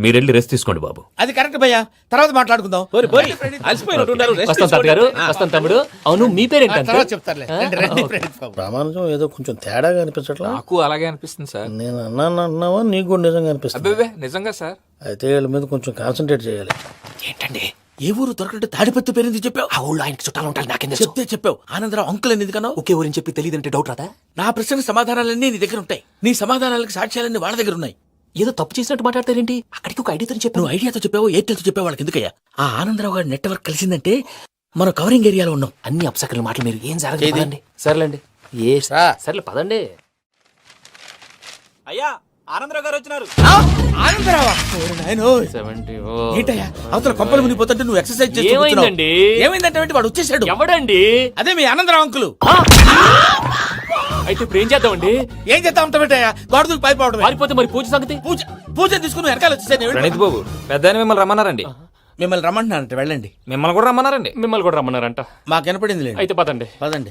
మీరెళ్ళి రెస్ట్ తీసుకోండి బాబు. అది కరెక్ట్ భయ్యా, తర్వాత మాట్లాడుకుందాం. పోరి పోరి అలసిపోయినట్టున్నారు. రెస్ట్ వస్తాం తాత గారు, వస్తాం తమ్ముడు. అవును మీ పేరేంటి తర్వాత అంకుల్? చెప్తారులే. రండి, రండి, ప్రణీత్ బాబు. ప్రామాణికం ఏదో కొంచెం తేడాగా అనిపించట్లా. నాకు అలాగే అనిపిస్తుంది సార్. నేను అన్నావా నీకు కూడా నిజంగా అనిపిస్తుంది? అబ్బే నిజంగా సార్. అయితే వీళ్ళ మీద కొంచెం కాన్సన్ట్రేట్ చేయాలి. ఏంటండి ఏ ఊరు దొరకట్టు తాడిపత్రి పేరు ఎందుకు చెప్పావు? ఆ ఊళ్ళో ఆయనకి చుట్టాలు ఉంటారు, నాకేం చెప్తే చెప్పావు. ఆనందరావు అంకుల్ అని ఎందుకన్నావు? ఒకే ఊరిని చెప్పి తెలియదంటే డౌట్ రాదా? నా ప్రశ్నకు సమాధానాలన్నీ నీ దగ్గర ఉంటాయి. నీ సమాధానాలకు సాక్ష్యాలన్నీ వాళ్ళ దగ్గర ఉన్నాయి. ఏదో తప్పు చేసినట్టు మాట్లాడతారేంటి? అక్కడికి ఒక ఐడియాతో చెప్పాను. నువ్వు ఐడియాతో చెప్పావు, ఎయిర్టెల్తో చెప్పావు, వాళ్ళకి ఎందుకయ్యా? ఆ ఆనందరావు గారి నెట్వర్క్ కలిసిందంటే మనం కవరింగ్ ఏరియాలో ఉన్నాం. అన్ని అప్సకర్ల మాటలు మీరు ఏం జరగదండి. సరేలేండి. సర్లే పదండి. అయ్యా ఆనందరావు గారు వచ్చినారు. ఆనందరావా? ఓరి నాయనో. 70. ఏంటయ్యా అవతల కొంపలు మునిగిపోతుంటే నువ్వు ఎక్సర్సైజ్ చేస్తూ కూర్చున్నావు. ఏమైందండి? ఏమైందంటే వాడు వచ్చేసాడు. ఎవడండి? అదే మీ ఆనందరావు అంకులు. అయితే ఇప్పుడు ఏం చేద్దామండి? ఏం చేస్తా ఉంటావేటయ్యా? గొడవకు పైపోవడం. పారిపోతే మరి పూజ సంగతి? పూజ తీసుకుని వెనకాల వచ్చేసాను. ప్రణీత్ బాబు, పెద్ద మిమ్మల్ని రమ్మన్నారండి. మిమ్మల్ని రమ్మంటున్నానంటే వెళ్ళండి. మిమ్మల్ని కూడా రమ్మన్నారండి. మిమ్మల్ని కూడా రమ్మన్నారంట. మాకు వినపడింది లేండి. అయితే పదండి. పదండి.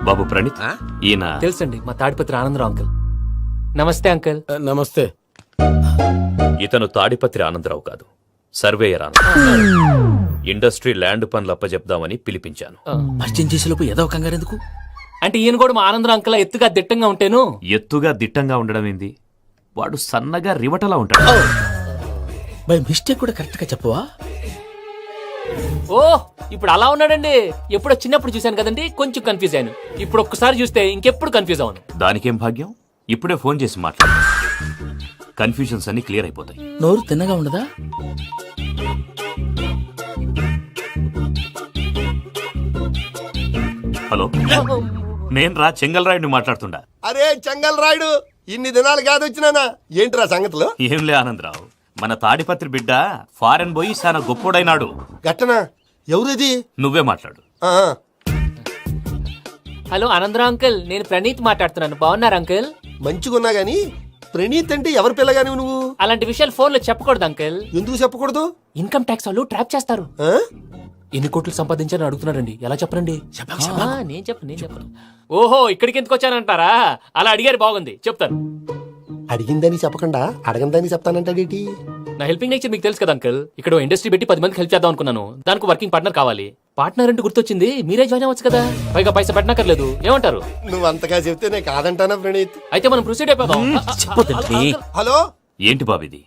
బాబు ప్రణీత్, ఈయన తెలుసండి, మా తాడిపత్రి ఆనందరావు అంకుల్. నమస్తే అంకుల్. నమస్తే. ఇతను తాడిపత్రి ఆనందరావు కాదు, సర్వేయర్ ఆనందరావు. ఇండస్ట్రీ ల్యాండ్ పనులు అప్పచెప్దామని పిలిపించాను. పరిచయం చేసేలోపు ఏదో కంగారు ఎందుకు? అంటే ఈయన కూడా మా ఆనందరావు అంకుల్ ఎత్తుగా దిట్టంగా ఉంటాను. ఎత్తుగా దిట్టంగా ఉండడం ఏంది? వాడు సన్నగా రివటలా ఉంటాడు. బై మిస్టేక్ కూడా కరెక్ట్ గా చెప్పవా? ఓ ఇప్పుడు అలా ఉన్నాడండి. ఎప్పుడో చిన్నప్పుడు చూశాను కదండి, కొంచెం కన్ఫ్యూజ్ అయ్యాను. ఇప్పుడు ఒక్కసారి చూస్తే ఇంకెప్పుడు కన్ఫ్యూజ్ అవ్వను. దానికేం భాగ్యం? ఇప్పుడే ఫోన్ చేసి మాట్లాడు. కన్ఫ్యూజన్స్ అన్ని క్లియర్ అయిపోతాయి. నోరు తిన్నగా ఉండదా? హలో, నేను రా చెంగల్ రాయుడిని మాట్లాడుతుండా. అరే చెంగల్ రాయుడు, ఇన్ని దినాలు కాదు వచ్చినానా? ఏంట్రా సంగతులు? ఏంలే ఆనందరావు, మన తాడిపత్రి బిడ్డ ఫారెన్ పోయి చాలా గొప్పోడైనాడు. గట్టనా? ఎవరిది? నువ్వే మాట్లాడు. హలో ఆనందరావు అంకుల్, నేను ప్రణీత్ మాట్లాడుతున్నాను. బాగున్నారు అంకుల్? మంచిగున్నా గాని ప్రణీత్ అంటే ఎవరి పిల్లగాని నువ్వు? అలాంటి విషయాలు ఫోన్ లో చెప్పకూడదు అంకుల్. ఎందుకు చెప్పకూడదు? ఇన్కమ్ ట్యాక్స్ వాళ్ళు ట్రాప్ చేస్తారు. ఎన్ని కోట్లు సంపాదించారని అడుగుతున్నారండి. ఎలా చెప్పరండి? నేను చెప్పను. ఓహో, ఇక్కడికి ఎందుకు వచ్చానంటారా? అలా అడిగారు, బాగుంది, చెప్తాను. అడిగిందని చెప్పకుండా అడగందని చెప్తానంటాడేటి? నా హెల్పింగ్ నేచర్ మీకు తెలుసు కదా అంకుల్. ఇక్కడ ఇండస్ట్రీ పెట్టి 10 మందికి హెల్ప్ చేద్దాం అనుకున్నాను. దానికి వర్కింగ్ పార్ట్నర్ కావాలి. పార్ట్నర్ అంటే గుర్తొచ్చింది, మీరే జాయిన్ అవ్వచ్చు కదా. పైగా పైసా పెట్టనక్కర్లేదు. ఏమంటారు? నువ్వు అంతగా చెప్తే నేను కాదంటానా ప్రణీత్? అయితే మనం ప్రొసీడ్ అయిపోదాం. హలో, ఏంటి బాబిది?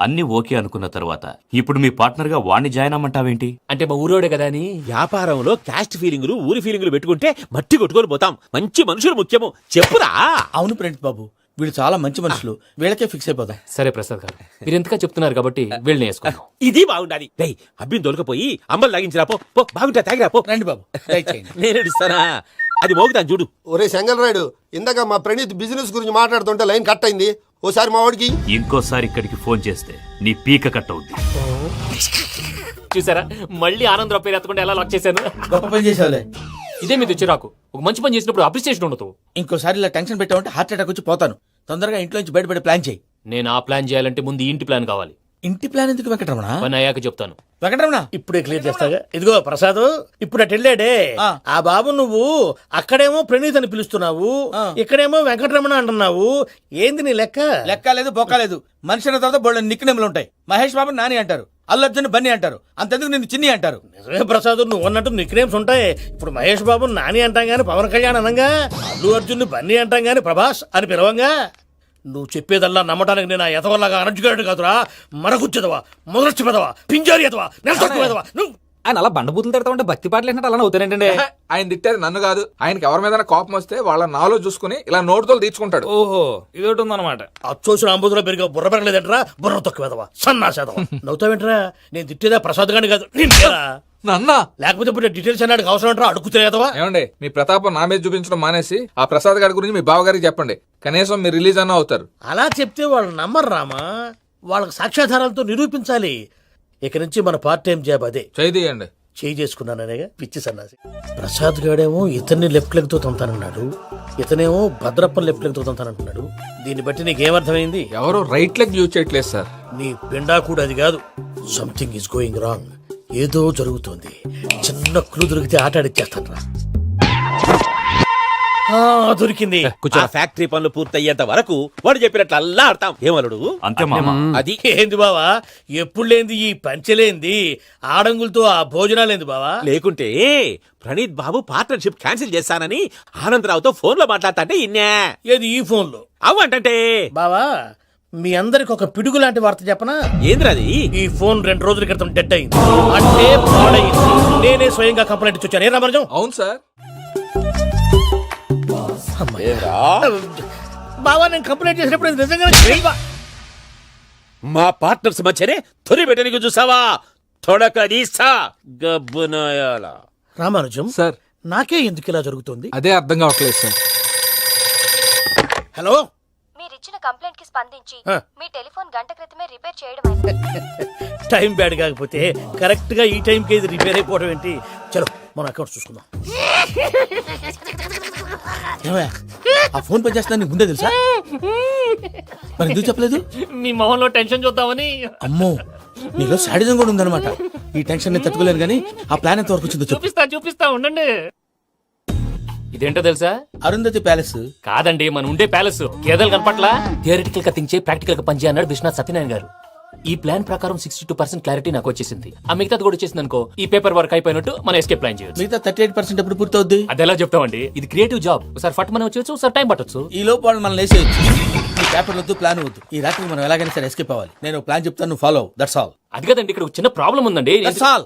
అన్ని ఓకే అనుకున్న తర్వాత ఇప్పుడు మీ పార్ట్నర్ గా వాణ్ణి జాయిన్ అమ్మంటావేంటి? అంటే మా ఊరోడే కదా అని. వ్యాపారంలో క్యాస్ట్ ఫీలింగులు, ఊరి ఫీలింగులు పెట్టుకుంటే మట్టి కొట్టుకొని పోతాం. మంచి మనుషులు ముఖ్యము. చెప్పురా. అవును ప్రణీత్ బాబు, వీళ్ళు చాలా మంచి మనుషులు. వీళ్ళకే ఫిక్స్ అయిపోతాం. సరే ప్రసాద్ గారు, మీరు ఎంతగా చెప్తున్నారు కాబట్టి వీళ్ళని వేసుకుందాం. ఇది బాగుండాలి. డై అబ్బిని దొరకపోయి అమ్మలు లాగించిరా పో. పో బాగుంటా, తాగిరా పో. రండి బాబు, దయచేయండి. నేను ఇస్తానా? అది మోగుతాను చూడు. ఒరే చెంగల్ రాయుడు, ఇందాక మా ప్రణీత్ బిజినెస్ గురించి మాట్లాడుతుంటే లైన్ కట్ అయింది. ఓసారి మా వాడికి ఇంకోసారి ఇక్కడికి ఫోన్ చేస్తే నీ పీక కట్ అవుద్ది. చూసారా, మళ్ళీ ఆనందరావు పేరు ఎత్తకుండా ఎలా లాక్ చేశాను. గొప్ప పని చేసావులే. ఇదే మీద చిరాకు. ఒక మంచి పని చేసినప్పుడు అప్రిసియేషన్ ఉండదు. ఇంకోసారి ఇలా టెన్షన్ పెట్టామంటే హార్ట్ అటాక్ వచ్చి పోతాను. తొందరగా ఇంట్లో నుంచి బయటపడే ప్లాన్ చేయి. నేను ఆ ప్లాన్ చేయాలంటే ముందు ఇంటి ప్లాన్ కావాలి. ఇంటి ప్లాన్ ఎందుకు వెంకటరమణ? పని అయ్యాక చెప్తాను. వెంకటరమణ ఇప్పుడే క్లియర్ చేస్తాగా. ఇదిగో ప్రసాద్, ఇప్పుడు అటు వెళ్ళాడే ఆ బాబు, నువ్వు అక్కడేమో ప్రణీత్ అని పిలుస్తున్నావు, ఇక్కడేమో వెంకటరమణ అంటున్నావు. ఏంది నీ లెక్క? లెక్క లేదు, బొక్క లేదు. మనిషి అన్న తర్వాత బోళ్ళ నిక్నెములు ఉంటాయి. మహేష్ బాబు నాని అంటారు, అల్లు అర్జున్ బన్నీ అంటారు, అంతెందుకు నిన్ను చిన్ని అంటారు. నిజమే ప్రసాద్, నువ్వు అన్నట్టు నిక్నేమ్స్ ఉంటాయి. ఇప్పుడు మహేష్ బాబు నాని అంటాం గాని పవన్ కళ్యాణ్ అనంగా, అల్లు అర్జున్ బన్నీ అంటాం గాని ప్రభాస్ అని పిలవంగా. నువ్వు చెప్పేదల్లా నమ్మటానికి నేను ఆ ఎతవల్లాగా అనర్జుగాడు కాదురా. మరగుచ్చదవా, మొదలచ్చి పెదవా, పింజారి ఎదవా, నెలసొక్కుదవా నువ్వు. ఆయన అలా బండబూతులు తిడతా ఉంటే భక్తి పాటలు ఏంటంటే అలా అవుతానంటే. ఆయన తిట్టేది నన్ను కాదు, ఆయనకి ఎవరి మీద కోపం వస్తే వాళ్ళ నాలో చూసుకుని ఇలా నోటుతో తీర్చుకుంటాడు. ఓహో, ఇదొకటి ఉందన్నమాట. అచ్చోసిన అంబుదులో పెరిగా బుర్ర పెరగలేదంటరా, బుర్ర తొక్కువేదవా, సన్నాసేదవా. నవ్వుతావేంట్రా? నేను తిట్టేదా ప్రసాద్ గాని కాదు, నిన్నేరా. నన్నా? లేకపోతే ఇప్పుడు డీటెయిల్స్ అన్నాడు అవసరం అంటారా? అడుగుతాయేదవా. ఏమండి, మీ ప్రతాపం నా మీద చూపించడం మానేసి ఆ ప్రసాద్ గారి గురించి మీ బావగారికి చెప్పండి. కనీసం మీరు రిలీజ్ అన్న అవుతారు. అలా చెప్తే వాళ్ళు నమ్మరు రామా. వాళ్ళకి సాక్ష్యాధారాలతో నిరూపించాలి. ఇక నుంచి మన పార్ట్ టైం జాబ్ అదే. చేయండి. చేసుకున్నాననేగా పిచ్చి సన్నాసి. ప్రసాద్ గాడేమో ఇతన్ని లెఫ్ట్ లెగ్ తో తొంతానన్నాడు. ఇతనేమో భద్రప్పని లెఫ్ట్ లెగ్ తోదంతానంటున్నాడు. దీన్ని బట్టి నీకేమర్థమైంది? ఎవరు రైట్ లెగ్ యూజ్ చేయట్లేదు సార్. నీ పిండా కూడా అది కాదు. Something is going wrong. ఏదో జరుగుతోంది. చిన్న క్లూ దొరికితే ఆట ఆడిచ్చేస్తాను రా. దొరికింది. ఆ ఫ్యాక్టరీ పనులు పూర్తయ్యేంత వరకు వాడు చెప్పినట్లు అల్లా ఆడతాం. ఏమలుడు అంతే మామ. అది ఏంది బావా ఎప్పుడు లేంది ఈ పంచలేంది, ఆడంగులతో ఆ భోజనాలేంది బావా? లేకుంటే ప్రణీత్ బాబు పార్ట్నర్షిప్ క్యాన్సిల్ చేస్తానని ఆనందరావుతో ఫోన్ లో మాట్లాడతాంటే ఇన్నే. ఏది ఈ ఫోన్ లో? అవ్వంటే బావా మీ అందరికి ఒక పిడుగు లాంటి వార్త చెప్పనా? ఏంద్రది? ఈ ఫోన్ 2 రోజుల క్రితం డెడ్ అయింది. అంటే పాడైంది. నేనే స్వయంగా కంప్లైంట్ ఇచ్చి వచ్చాను. ఏ రామరాజం? అవును సార్. బావా నేను కంప్లైంట్ చేసినప్పుడు ఇది నిజంగా మా పార్ట్నర్స్ మధ్యనే తొలి పెట్టడానికి చూసావా? తొడక దీసా గబ్బునాయాల. రామానుజం సార్ నాకే ఎందుకు ఇలా జరుగుతుంది? అదే అర్థం కావట్లేదు సార్. హలో, మీరిచ్చిన కంప్లైంట్ కి స్పందించి ఆ. మీ టెలిఫోన్ గంట క్రితమే రిపేర్ చేయడం టైం బ్యాడ్ కాకపోతే కరెక్ట్ గా ఈ టైంకి ఇది రిపేర్ అయిపోవడం ఏంటి? చలో మన అకౌంట్ చూసుకుందాం. ఏమయ్య, ఆ ఫోన్ పని చేస్తున్నా నీకు ముందే తెలుసా? మరి ఎందుకు చెప్పలేదు? మీ మొహంలో టెన్షన్ చూద్దామని. అమ్మో నీలో శాడిజం కూడా ఉందన్నమాట. ఈ టెన్షన్ నేను తట్టుకోలేను కానీ ఆ ప్లాన్ ఎంత వరకు వచ్చిందో చెప్పు. చూపిస్తా ఉండండి. ఇదేంటో తెలుసా? అరుంధతి ప్యాలెస్ కాదండి, మన ఉండే ప్యాలెస్. గేదెలు కనపట్లా? థియరిటికల్ గా థింక్ చేయి, ప్రాక్టికల్ గా పనిచేయ అన్నాడు విశ్వనాథ్ సత్యనారాయణ గారు. ఈ ప్లాన్ ప్రకారం 62% క్లారిటీ నాకు వచ్చేసింది. ఆ మిగతాది కూడా వచ్చేసింది అనుకో, ఈ పేపర్ వర్క్ అయిపోయినట్టు మనం ఎస్కేప్ ప్లాన్ చేయొచ్చు. మిగతా 38% ఎప్పుడు పూర్తవుద్ది? అది ఎలా చెప్తామండి? ఇది క్రియేటివ్ జాబ్. ఒకసారి ఫట్ మనం వచ్చేయచ్చు, ఒకసారి టైం పట్టొచ్చు. ఈ లోపు వాళ్ళు మనం లేసేయచ్చు. ఈ పేపర్ వద్దు, ప్లాన్ వద్దు. ఈ రాత్రి మనం ఎలాగైనా సరే ఎస్కేప్ అవ్వాలి. నేను ప్లాన్ చెప్తాను, నువ్వు ఫాలో. That's all. అది కదండి, ఇక్కడ ఒక చిన్న ప్రాబ్లం ఉందండి. That's all.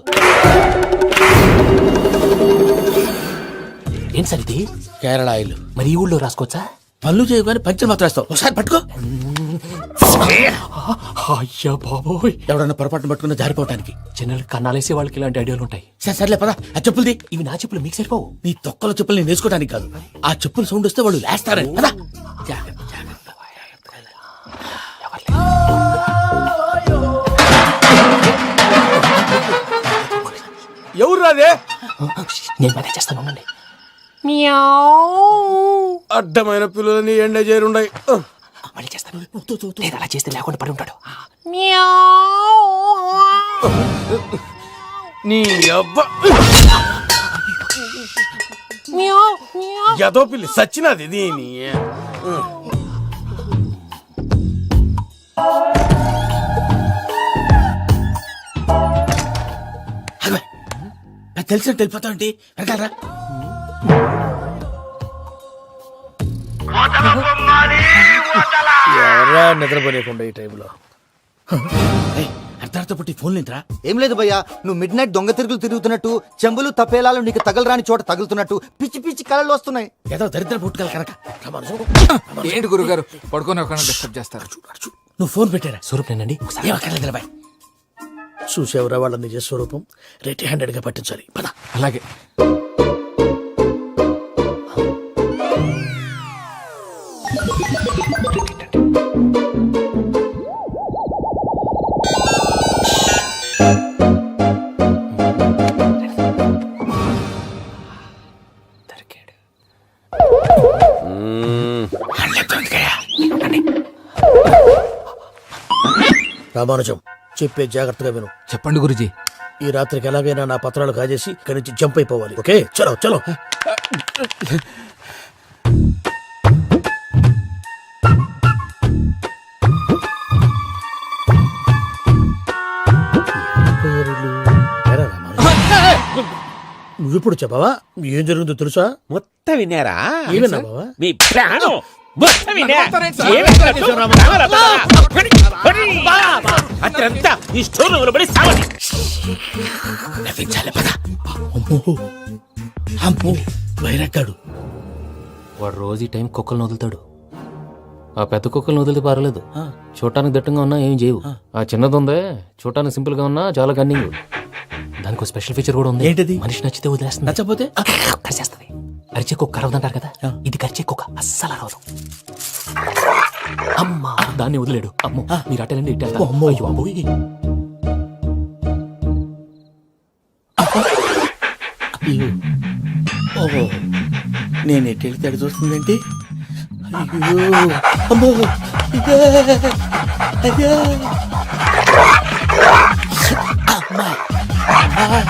ఏం సార్ ఇది? కేరళ ఆయిల్. మరి ఈ ఊళ్ళో రాసుకోవచ్చా? పనులు చేయగానే పంచర్ మాత్రం వేస్తావు. ఒకసారి పట్టుకో. అయ్యా బాబోయ్, ఎవడన్నా పొరపాటున పట్టుకున్న జారిపోవటానికి. జనరల్ కన్నాలేసే వాళ్ళకి ఇలాంటి ఐడియాలు ఉంటాయి. సర్లే పదా, ఆ చెప్పులది. ఇవి నా చెప్పులు మీకు సరిపోవు. నీ తొక్కల చెప్పులు నేను వేసుకోవడానికి కాదు, ఆ చెప్పులు సౌండ్ వస్తే వాళ్ళు లేస్తారని. పదా. ఎవరు రాదే? నేను మేనేజ్ చేస్తాను, ఉండండి. అడ్డమైన పిల్లలని ఎండ చేరుండయి. మళ్ళీ చేస్తాను. లేదు, అలా చేస్తే లేకుండా పడి ఉంటాడు. నీ అబ్బ ఎదో పిల్లి సచ్చినది దీని. నాకు తెలిసినట్టు వెళ్ళిపోతావు ఏంటి? వెనకాలరా. ఎవరా నిద్రపోలేకుండా ఈ టైంలో? అర్ధార్థ పుట్టి ఫోన్ లేంట్రా. ఏం లేదు భయ్యా, నువ్వు మిడ్ నైట్ దొంగ తిరుగులు తిరుగుతున్నట్టు, చెంబులు తపేలాలు నీకు తగలరాని చోట తగులుతున్నట్టు పిచ్చి పిచ్చి కళలు వస్తున్నాయి. ఏదో దరిద్ర పుట్టుకల కనుక. ఏంటి గురుగారు పడుకొని ఒక డిస్టర్బ్ చేస్తారు? నువ్వు ఫోన్ పెట్టారా? స్వరూప్ నేనండి. ఏమక్కర్లేదు బాయ్. చూసేవరా వాళ్ళ నిజ స్వరూపం. రెట్టి హ్యాండెడ్ గా పట్టించాలి. పద. అలాగే. రామానుజం చెప్పే జాగ్రత్తగా విను. చెప్పండి గురుజీ. ఈ రాత్రికి ఎలాగైనా నా పత్రాలు కాజేసి ఇక్కడి నుంచి జంప్ అయిపోవాలి. ఓకే, చలో చలో. నువ్విప్పుడు చెప్పవా ఏం జరుగుతుందో తెలుసా? మొత్తం విన్నారా? ఏమన్నా బావా? మీ ప్రాణం మొత్తం విన్నా. అత్రంతా ఈ స్టోర్ రూమ్ లో పడి సావాలి. నవ్వించాలి పద. అమ్మో అమ్మో వైరక్కాడు. వాడు రోజు ఈ టైం కుక్కలను వదులుతాడు. ఆ పెద్ద కుక్కలను వదిలితే పర్లేదు, చూడటానికి దట్టంగా ఉన్నా ఏం చేయవు. ఆ చిన్నది ఉందే, చూడటానికి సింపుల్ గా ఉన్నా చాలా కన్నింగ్. దానికి ఒక స్పెషల్ ఫీచర్ కూడా ఉంది. ఏంటిది? మనిషి నచ్చితే వదిలేస్తుంది, నచ్చపోతే కరిచేస్తుంది. అరిచే కుక్క అరవదంటారు కదా, ఇది కరిచే కుక్క అస్సలు అరవదు. అమ్మా, దాన్ని వదిలేడు. అమ్మో, మీరు అటెండి ఇట్టే. అమ్మో. అయ్యో అబ్బోయ్. ఓహో నేను ఎటు వెళ్తే అటు చూస్తుందేంటి? అయ్యో అమ్మో ఇదే, అయ్యో. అమ్మా, అమ్మా.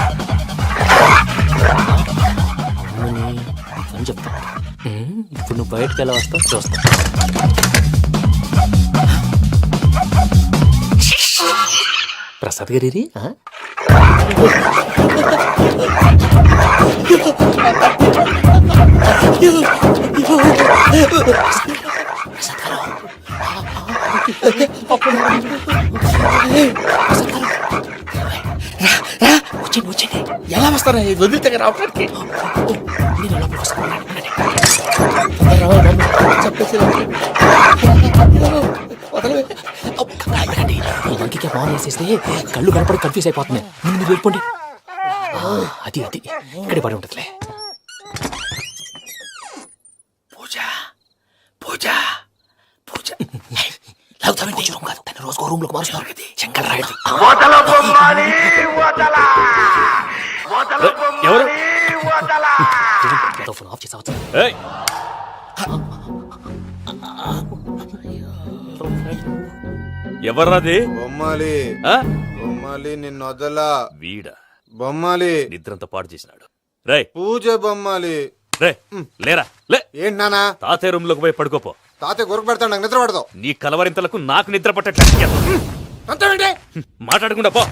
అని చెప్తా ఇప్పుడు నువ్వు బయటకు ఎలా వస్తావు చూస్తా. ప్రసాద్ గారి వచ్చేయండి. ఎలా వస్తారా వదిలితే రావడానికి? ఇంటికి ఫోన్ వేసేస్తే కళ్ళు కనపడి కన్ఫ్యూజ్ అయిపోతున్నాయి. మీరు వెళ్ళిపోండి. అది అది ఇక్కడే పడి ఉంటుందిలే. పూజ పూజ పూజ లాగుతామంటే రూమ్ కాదు, తన రోజుకో రూమ్ లోకి మారుస్తున్నారు కదా. చెంకల రాయడు. ఎవరు ఫోన్ ఆఫ్ చేసావచ్చు. ఎవర్రాది? బొమ్మాలి ఆ? బొమ్మాలి నిన్ను వదలా. వీడ బొమ్మాలి నిద్రంతా పాడు చేసినాడు. రే పూజ బొమ్మాలి. రే లేరా లే. ఏంటి నానా? తాతయ్య రూమ్ లోకి పోయి పడుకోపో. తాతయ్య గురకు పెడతాడు, నాకు నిద్ర పడతావు. నీ కలవరింతలకు నాకు నిద్ర పట్టట్లేదు. మాట్లాడకుండా పో.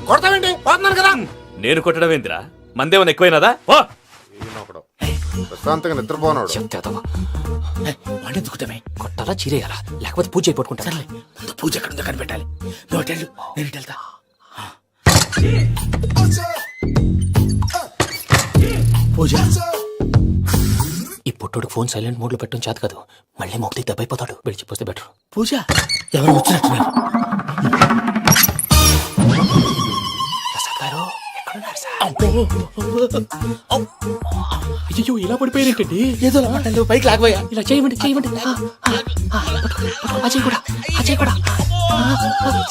కొడతావేంటి? పోతున్నాను కదా. నేను కొట్టడం ఏంటిరా? మందేమన్నా ఎక్కువైనదా? పో. ప్రశాంతంగా నిద్రపోనాడు. వాడెందుకుంటామే? కొట్టాలా చీరేయాలా లేకపోతే పూజ అయిపోట్టుకుంటా. ముందు పూజ ఎక్కడ ఉందో కనిపెట్టాలి. నువ్వు అటు వెళ్ళు, నేను ఇటు వెళ్తా. పూజ ఈ పుట్టుడికి ఫోన్ సైలెంట్ మోడ్ లో పెట్టడం చేత కాదు. మళ్ళీ మొక్కటి దెబ్బైపోతాడు. విడిచిపోతే బెటర్. పూజ ఎవరు వచ్చినట్టున్నారు? ప్రసాద్ గారు ఎక్కడున్నారు సార్? అయ్యో ఇలా పడిపోయారేంటండి? ఏదో లమ్మంటాను, పైకి లాగబోయా. ఇలా చేయమండి చేయమండి. అజయ్ కూడా అజయ్ కూడా.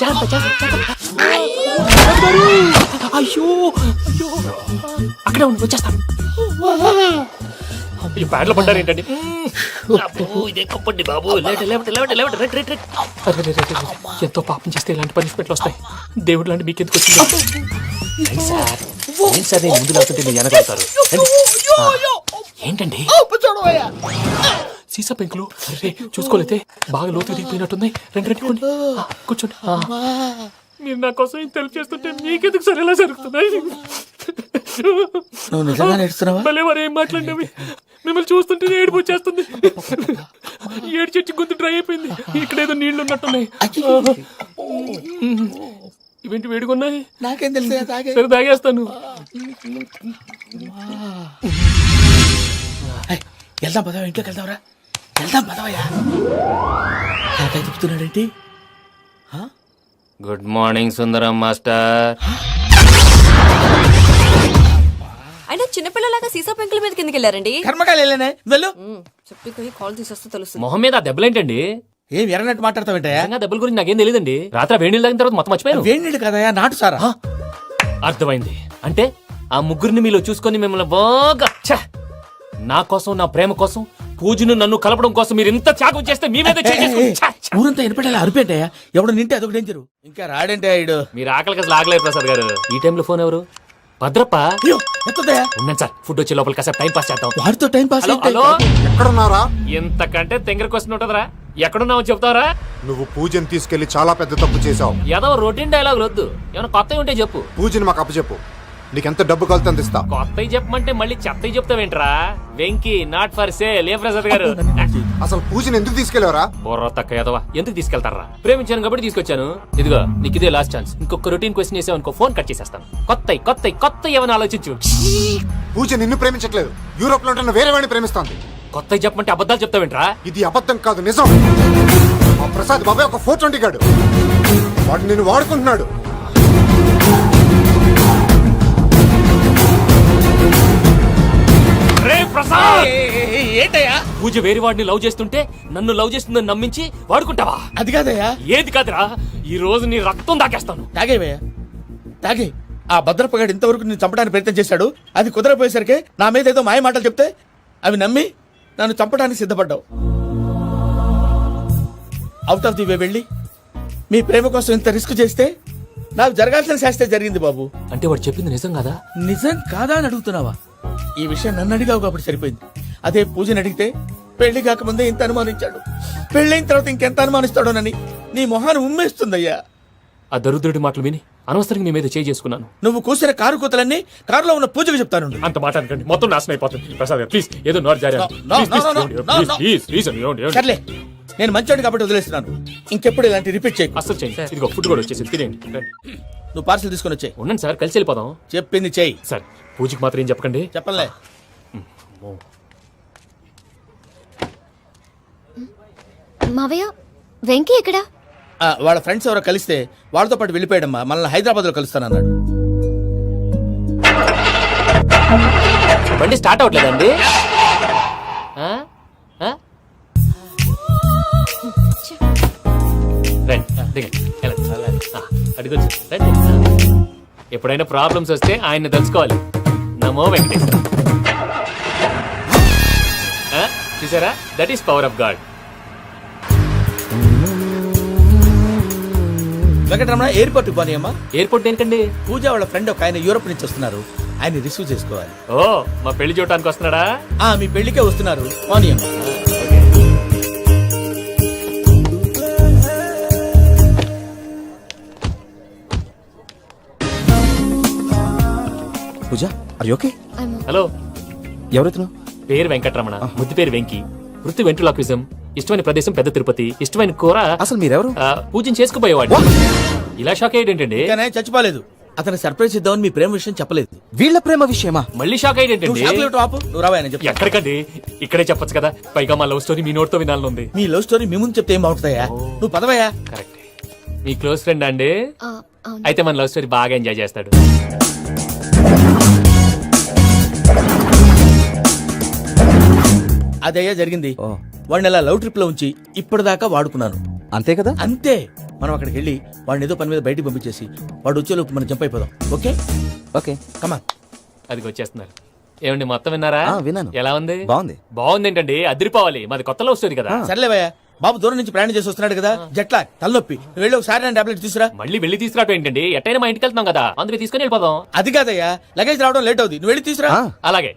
జాగ్రత్త జాగ్రత్త. అయ్యో అయ్యో అక్కడే ఉండి వచ్చేస్తాను. ఈ ప్యాడ్లో పడ్డారు ఏంటండి? ఇదే కప్పండి బాబు. ఎంతో పాపం చేస్తే ఇలాంటి పనిష్మెంట్లు వస్తాయి. దేవుడు లాంటి మీకెందుకు వచ్చింది సార్? ఏం సార్ నేను ముందు లేకుంటే మీరు వెనకాడతారు ఏంటండి? సీసా పెంకులు అరే చూసుకోలేతే బాగా లోతు దిగిపోయినట్టున్నాయి. రెండు రెండు కూర్చోండి. మీరు నా కోసం ఇంత హెల్ప్ చేస్తుంటే మీకెందుకు సరే ఎలా జరుగుతున్నాయి? నువ్వు నిజంగా నేర్చుతున్నావా? భలే వారు ఏం మాట్లాడినవి. మిమ్మల్ని చూస్తుంటే ఏడుపు వచ్చేస్తుంది. ఏడు చెట్టు గొంతు డ్రై అయిపోయింది. ఇక్కడ ఏదో నీళ్లు ఉన్నట్టున్నాయి. ఇవేంటి వేడుకున్నాయి? నాకేం తెలుసు. సరే తాగేస్తాను. వెళ్దాం పదవా, ఇంట్లోకి వెళ్దాంరా. వెళ్దాం పదవయ్యా. నాకై చెప్తున్నాడేంటి? Good morning Sundaram master. అయినా చిన్నపిల్లలాగా సీసా పెంకుల మీద కిందకి వెళ్ళారండి. కర్మకాయలు వెళ్ళానే, వెళ్ళు. చెప్పి పోయి కాల్ తీసేస్తే తెలుస్తుంది. మొహం మీద ఆ దెబ్బలేంటండి? ఏం ఎర్రనట్టు మాట్లాడతావేంటయా? దెబ్బల గురించి నాకేం తెలియదండి. రాత్రి వేడి నీళ్ళు తాగిన తర్వాత మొత్తం మర్చిపోయాను. వేడి నీళ్ళు కదయా, నాటు సారా. అర్థమైంది. అంటే ఆ ముగ్గురిని మీలో చూసుకొని మిమ్మల్ని బాగా నా కోసం నా ప్రేమ కోసం పూజను నన్ను కలపడం కోసం మీరు ఇంత త్యాగం చేస్తే మీ మీద ఊరంతా ఎనపెట్టాలి అరిపేటయా. ఎవడు నింటే అదొక డేంజరు. ఇంకా రాడంటే ఆయుడు. మీరు ఆకలికి అసలు ఆగలేదు ప్రసాద్ గారు. ఈ టైంలో ఫోన్ ఎవరు? భద్రప్ప. ఉన్నాను సార్. ఫుడ్ వచ్చే లోపల కాసేపు టైం పాస్ చేద్దాం. వాడితో టైం పాస్. హలో ఎక్కడున్నారా? ఇంతకంటే తెంగర క్వశ్చన్ ఉంటుందిరా. ఎక్కడున్నావు చెప్తావరా? నువ్వు పూజని తీసుకెళ్లి చాలా పెద్ద తప్పు చేశావు. ఏదో రొటీన్ డైలాగ్ వద్దు. ఏమైనా కొత్తవి ఉంటే చెప్పు. పూజని మాకు అప్పచెప్పు. నీకెంత డబ్బు కలితే అంత ఇస్తా. కొత్తవి చెప్పమంటే మళ్ళీ చెత్తవి చెప్తావేంట్రా? Venky not for sale. ఏ ప్రసాద్ గారు అసలు పూజని ఎందుకు తీసుకెళ్లేవరా? బొర్ర తక్క ఎదవా. ఎందుకు తీసుకెళ్తారా? ప్రేమించాను కాబట్టి తీసుకొచ్చాను. ఇదిగో నీకు ఇదే లాస్ట్ ఛాన్స్. ఇంకొక రొటీన్ క్వశ్చన్ చేసావు అనుకో ఫోన్ కట్ చేసేస్తాను. కొత్త ఏమైనా ఆలోచించు. పూజ నిన్ను ప్రేమించట్లేదు. యూరోప్ లో ఉంటున్న వేరే వాడిని ప్రేమిస్తాంది. కొత్తవి చెప్పమంటే అబద్ధాలు చెప్తావేంట్రా? ఇది అబద్ధం కాదు, నిజం. మా ప్రసాద్ బాబాయ్ ఒక 420 గాడు. వాడు నిన్ను వాడుకుంటున్నాడు. రే ప్రసాద్ ఏంటయ్యా పూజ వేరే వాడిని లవ్ చేస్తుంటే నన్ను లవ్ చేస్తుందని నమ్మించి వాడుకుంటావా? అది కాదయ్యా. ఏది కాదురా, ఈ రోజు నీ రక్తం దాకేస్తాను. తాగేవయ్యా తాగే. ఆ భద్రపగాడు ఇంతవరకు నేను చంపడానికి ప్రయత్నం చేశాడు. అది కుదరపోయేసరికి నా మీద ఏదో మాయ మాటలు చెప్తే అవి నమ్మి నన్ను చంపడానికి సిద్ధపడ్డావు. అవుట్ ఆఫ్ ది వే వెళ్ళి మీ ప్రేమ కోసం ఇంత రిస్క్ చేస్తే నాకు జరగాల్సిన శాస్త్రే జరిగింది బాబు. అంటే వాడు చెప్పింది నిజం కదా? నిజం కాదా అని అడుగుతున్నావా? ఈ విషయం నన్ను అడిగావు కాబట్టి సరిపోయింది. అదే పూజని అడిగితే పెళ్లి కాకముందే ఇంత అనుమానించాడు, పెళ్ళైన తర్వాత ఇంకెంత అనుమానిస్తాడోనని నీ మొహాన్ని ఉమ్మేస్తుందయ్యా. ఆ దరిద్రుడి మాటలు విని అనవసరంగా మీ మీద చేయి చేసుకున్నాను. నువ్వు కూసిన కారు కూతలన్నీ కారులో ఉన్న పూజకు చెప్తాను. అంత మాట అనకండి, మొత్తం నాశనం అయిపోతుంది. ప్రసాద్ ప్లీజ్ ఏదో నోరు జారీ. సర్లే, నేను మంచోడు కాబట్టి వదిలేస్తున్నాను. ఇంకెప్పుడు ఇలాంటి రిపీట్ చేయకు. అసలు చేయండి. ఇదిగో ఫుడ్ కూడా వచ్చేసి తినేయండి. నువ్వు పార్సల్ తీసుకొని వచ్చే. ఉండండి సార్, కలిసి వెళ్ళిపోదాం. చెప్పింది చెయ్యి. సార్ పూజకి మాత్రం ఏం చెప్పకండి. చెప్పలే. మావయ్య వెంకీ ఎక్కడా? వాళ్ళ ఫ్రెండ్స్ ఎవరో కలిస్తే వాళ్ళతో పాటు వెళ్ళిపోయాడమ్మా. మనల్ని హైదరాబాద్ లో కలుస్తానన్నాడు. బండి స్టార్ట్ అవ్వట్లేదండి. ఎప్పుడైనా ప్రాబ్లమ్స్ వస్తే ఆయన్ని తెలుసుకోవాలి. నమో వెంకటేశ్వర. చూసారా, that is power of God. Venkataramana airport పోనీ అమ్మా. ఎయిర్పోర్ట్ ఏంటండి? పూజ వాళ్ళ ఫ్రెండ్ ఒక ఆయన యూరోప్ నుంచి వస్తున్నారు. ఆయన రిసీవ్ చేసుకోవాలి. ఓ, మా పెళ్లి చూడటానికి వస్తున్నాడా? మీ పెళ్లికే వస్తున్నారు. పోనీ అమ్మా. పూజ ఆర్ ఓకే? హలో, ఎవరైతున్నా? పేరు వెంకటరమణ, ముద్దు పేరు వెంకి, వృత్తి వెంట్రులాక్విజం, ఇష్టమైన ప్రదేశం పెద్ద తిరుపతి, ఇష్టమైన కూర. అసలు మీరెవరు? పూజను చేసుకుపోయేవాడు. ఇలా షాక్ అయ్యేటండి? చచ్చిపోలేదు. అతను సర్ప్రైజ్ ఇద్దామని మీ ప్రేమ విషయం చెప్పలేదు. వీళ్ళ ప్రేమ విషయమా? మళ్ళీ షాక్ అయ్యేటండి? నువ్వు రావాయని చెప్పి. ఎక్కడికండి, ఇక్కడే చెప్పొచ్చు కదా. పైగా మా లవ్ స్టోరీ మీ నోటితో వినాలనుంది. మీ లవ్ స్టోరీ మీ ముందు చెప్తే ఏం బాగుంటుందయ్యా? నువ్వు పదవయ్యా. కరెక్ట్. మీ క్లోజ్ ఫ్రెండ్ అండి? అయితే మన లవ్ స్టోరీ బాగా ఎంజాయ్ చేస్తాడు. అదయ్యా జరిగింది. వాడిని అలా లవ్ ట్రిప్ లో ఉంచి ఇప్పటిదాకా వాడుకున్నాను. అంతే కదా? అంతే. మనం అక్కడికి వెళ్ళి వాడిని ఏదో పని మీద బయటికి పంపించేసి వాడు వచ్చేలోపు మనం జంప్ అయిపోదాం. Okay okay come on. అది వచ్చేస్తున్నారు. ఏమండి మొత్తం విన్నారా? విన్నాను. ఎలా ఉంది? బాగుంది. బాగుంది ఏంటండి, అదిరిపోవాలి. మాది కొత్త లవ్ స్టోరీ కదా. సర్లేవయ్యా, బాబు దూరం నుంచి ప్రయాణం చేసి వస్తున్నాడు కదా, జట్లా తలనొప్పి. నువ్వు వెళ్ళి ఒకసారి నా టాబ్లెట్ తీసురా. మళ్ళీ వెళ్ళి తీసుకురావటం ఏంటండి? ఎట్టైనా మా ఇంటికి వెళ్తున్నాం కదా, అందుకే తీసుకుని వెళ్ళిపోదాం. అది కాదయ్యా, లగేజ్ రావడం లేట్ అవుతుంది. నువ్వు వెళ్ళి తీసురా. అలాగే.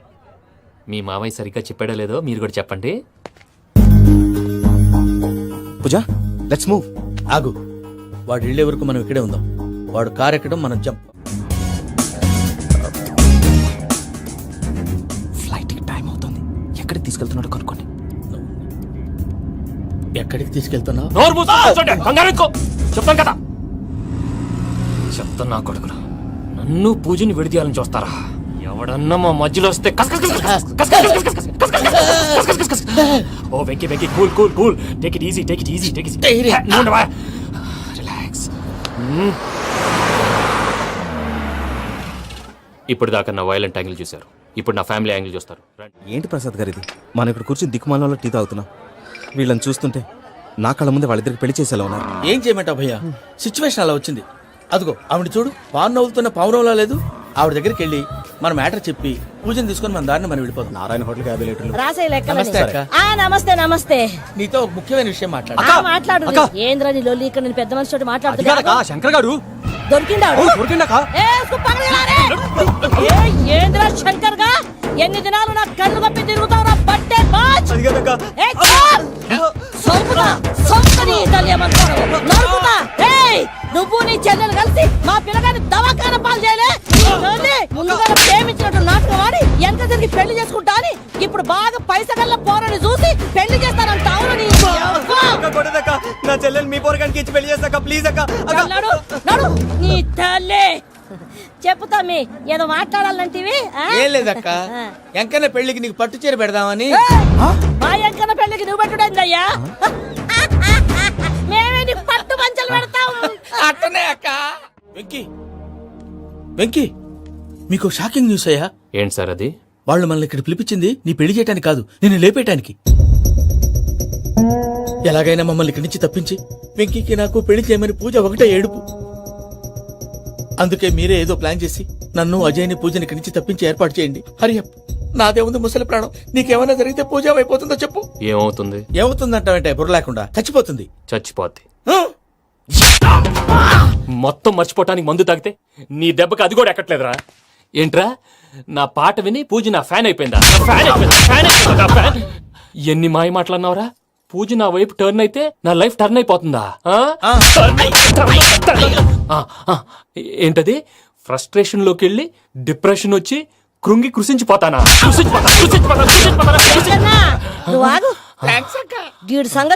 మీ మామయ్య సరిగ్గా చెప్పాడో లేదో మీరు కూడా చెప్పండి. పూజ లెట్స్ మూవ్. ఆగు, వాడు వెళ్ళే వరకు మనం ఇక్కడే ఉందాం. వాడు కార్ ఎక్కడం, మనం జంప్. ఫ్లైట్ కి టైం అవుతుంది. ఎక్కడికి తీసుకెళ్తున్నాడో కనుక్కోండి. ఎక్కడికి తీసుకెళ్తున్నావు? నోరు మూసుకొని కూర్చోండి, కంగారు ఎక్కు. చెప్తాను కదా. చెప్తాను నా కొడుకురా, నన్ను పూజని విడిదీయాలని చూస్తారా? ఎవడన్నా మా మధ్యలో వస్తే ఓ Venky Venky, cool cool cool, take it easy, take it easy, take it relax. ఇప్పుడు దాకా నా వైలెంట్ యాంగిల్ చూశారు, ఇప్పుడు నా ఫ్యామిలీ యాంగిల్ చూస్తారు. ఏంటి ప్రసాద్ గారు ఇది? మనం ఇక్కడ కూర్చొని దిక్కుమాలలో టీ తాగుతున్నాం. వీళ్ళని చూస్తుంటే నా కళ్ళ ముందే వాళ్ళిద్దరికి పెళ్లి చేసేలా ఉన్నారు. ఏం చేయమంటావు భయ్యా, సిచ్యువేషన్ అలా వచ్చింది. అదిగో ఆవిడ చూడు, పాన్ నవ్వుతున్న పావురంలా లేదు. ఆవిడ దగ్గరికి వెళ్ళి మన మ్యాటర్ చెప్పి పూజను తీసుకొని మన దారిని మనం వెళ్ళిపోతాం. నారాయణ హోటల్ 50 లీటర్లు. నమస్తే అక్క. నమస్తే నమస్తే. నీతో ఒక ముఖ్యమైన విషయం మాట్లాడు. మాట్లాడు. ఏంద్రా నీ లొల్లి? ఇక్కడ నేను పెద్ద మనిషి మాట్లాడుతున్నా. శంకర్ గారు దొరికిందా? ఏంద్రా శంకర్ గా? ఎన్ని దినాలు నా కళ్ళు కప్పి తిరుగుతావురా బట్టే బాచ్? నువ్వు నీ చెల్లెలు కలిసి మా పిల్లగాని దవాఖాన పాలు చేయలే. ముందుగా ప్రేమించినట్టు నాటకం ఆడి ఎంత తిరిగి పెళ్లి చేసుకుంటా అని ఇప్పుడు బాగా పైసగల్ల పోరని చూసి పెళ్లి చేస్తానంట. అవును నా చెల్లెలు మీ పోరగానికి ఇచ్చి పెళ్లి చేస్తాక ప్లీజ్ అక్క. నడు నీ తల్లి. చెప్పుతా మీ ఏదో మాట్లాడాలంటివి. ఏం లేదక్క, ఎంకన్న పెళ్లికి నీకు పట్టు చీర పెడదామని. మా ఎంకన్న పెళ్లికి నువ్వు పెట్టుడైందయ్యా? మేమే నీకు పట్టు పంచలు పెడతాం. అట్టనే అక్క. వెంకీ వెంకీ, మీకు షాకింగ్ న్యూస్ అయ్యా. ఏంటి సార్ అది? వాళ్ళు మనల్ని ఇక్కడ పిలిపించింది నీ పెళ్లి చేయడానికి కాదు, నిన్ను లేపేయటానికి. ఎలాగైనా మమ్మల్ని ఇక్కడి నుంచి తప్పించి వెంకీకి నాకు పెళ్లి చేయమని పూజ ఒకటే ఏడుపు. అందుకే మీరే ఏదో ప్లాన్ చేసి నన్ను అజయ్ని పూజని ఇక్కడి నుంచి తప్పించి ఏర్పాటు చేయండి. హరియప్. నాదే ఉంది ముసలి ప్రాణం, నీకేమైనా జరిగితే పూజ అయిపోతుందో చెప్పు. ఏమవుతుంది? ఏమవుతుందంటావంటే బుర్ర లేకుండా చచ్చిపోతుంది. చచ్చిపోద్ది. ఆ? మొత్తం మర్చిపోవటానికి మందు తాగితే నీ దెబ్బకి అది కూడా ఎక్కట్లేదురా. ఏంట్రా, నా పాట విని పూజ నా ఫ్యాన్ అయిపోయిందా? ఫ్యాన్. ఎన్ని మాయ మాటలన్నావురా? పూజ నా వైపు టర్న్ అయితే నా లైఫ్ టర్న్ అయిపోతుందా? ఏంటది? ఫ్రస్ట్రేషన్ లోకి వెళ్ళి డిప్రెషన్ వచ్చి కృంగి కృషించిపోతానా? నువ్వు ఆగు. వీడి సంగతి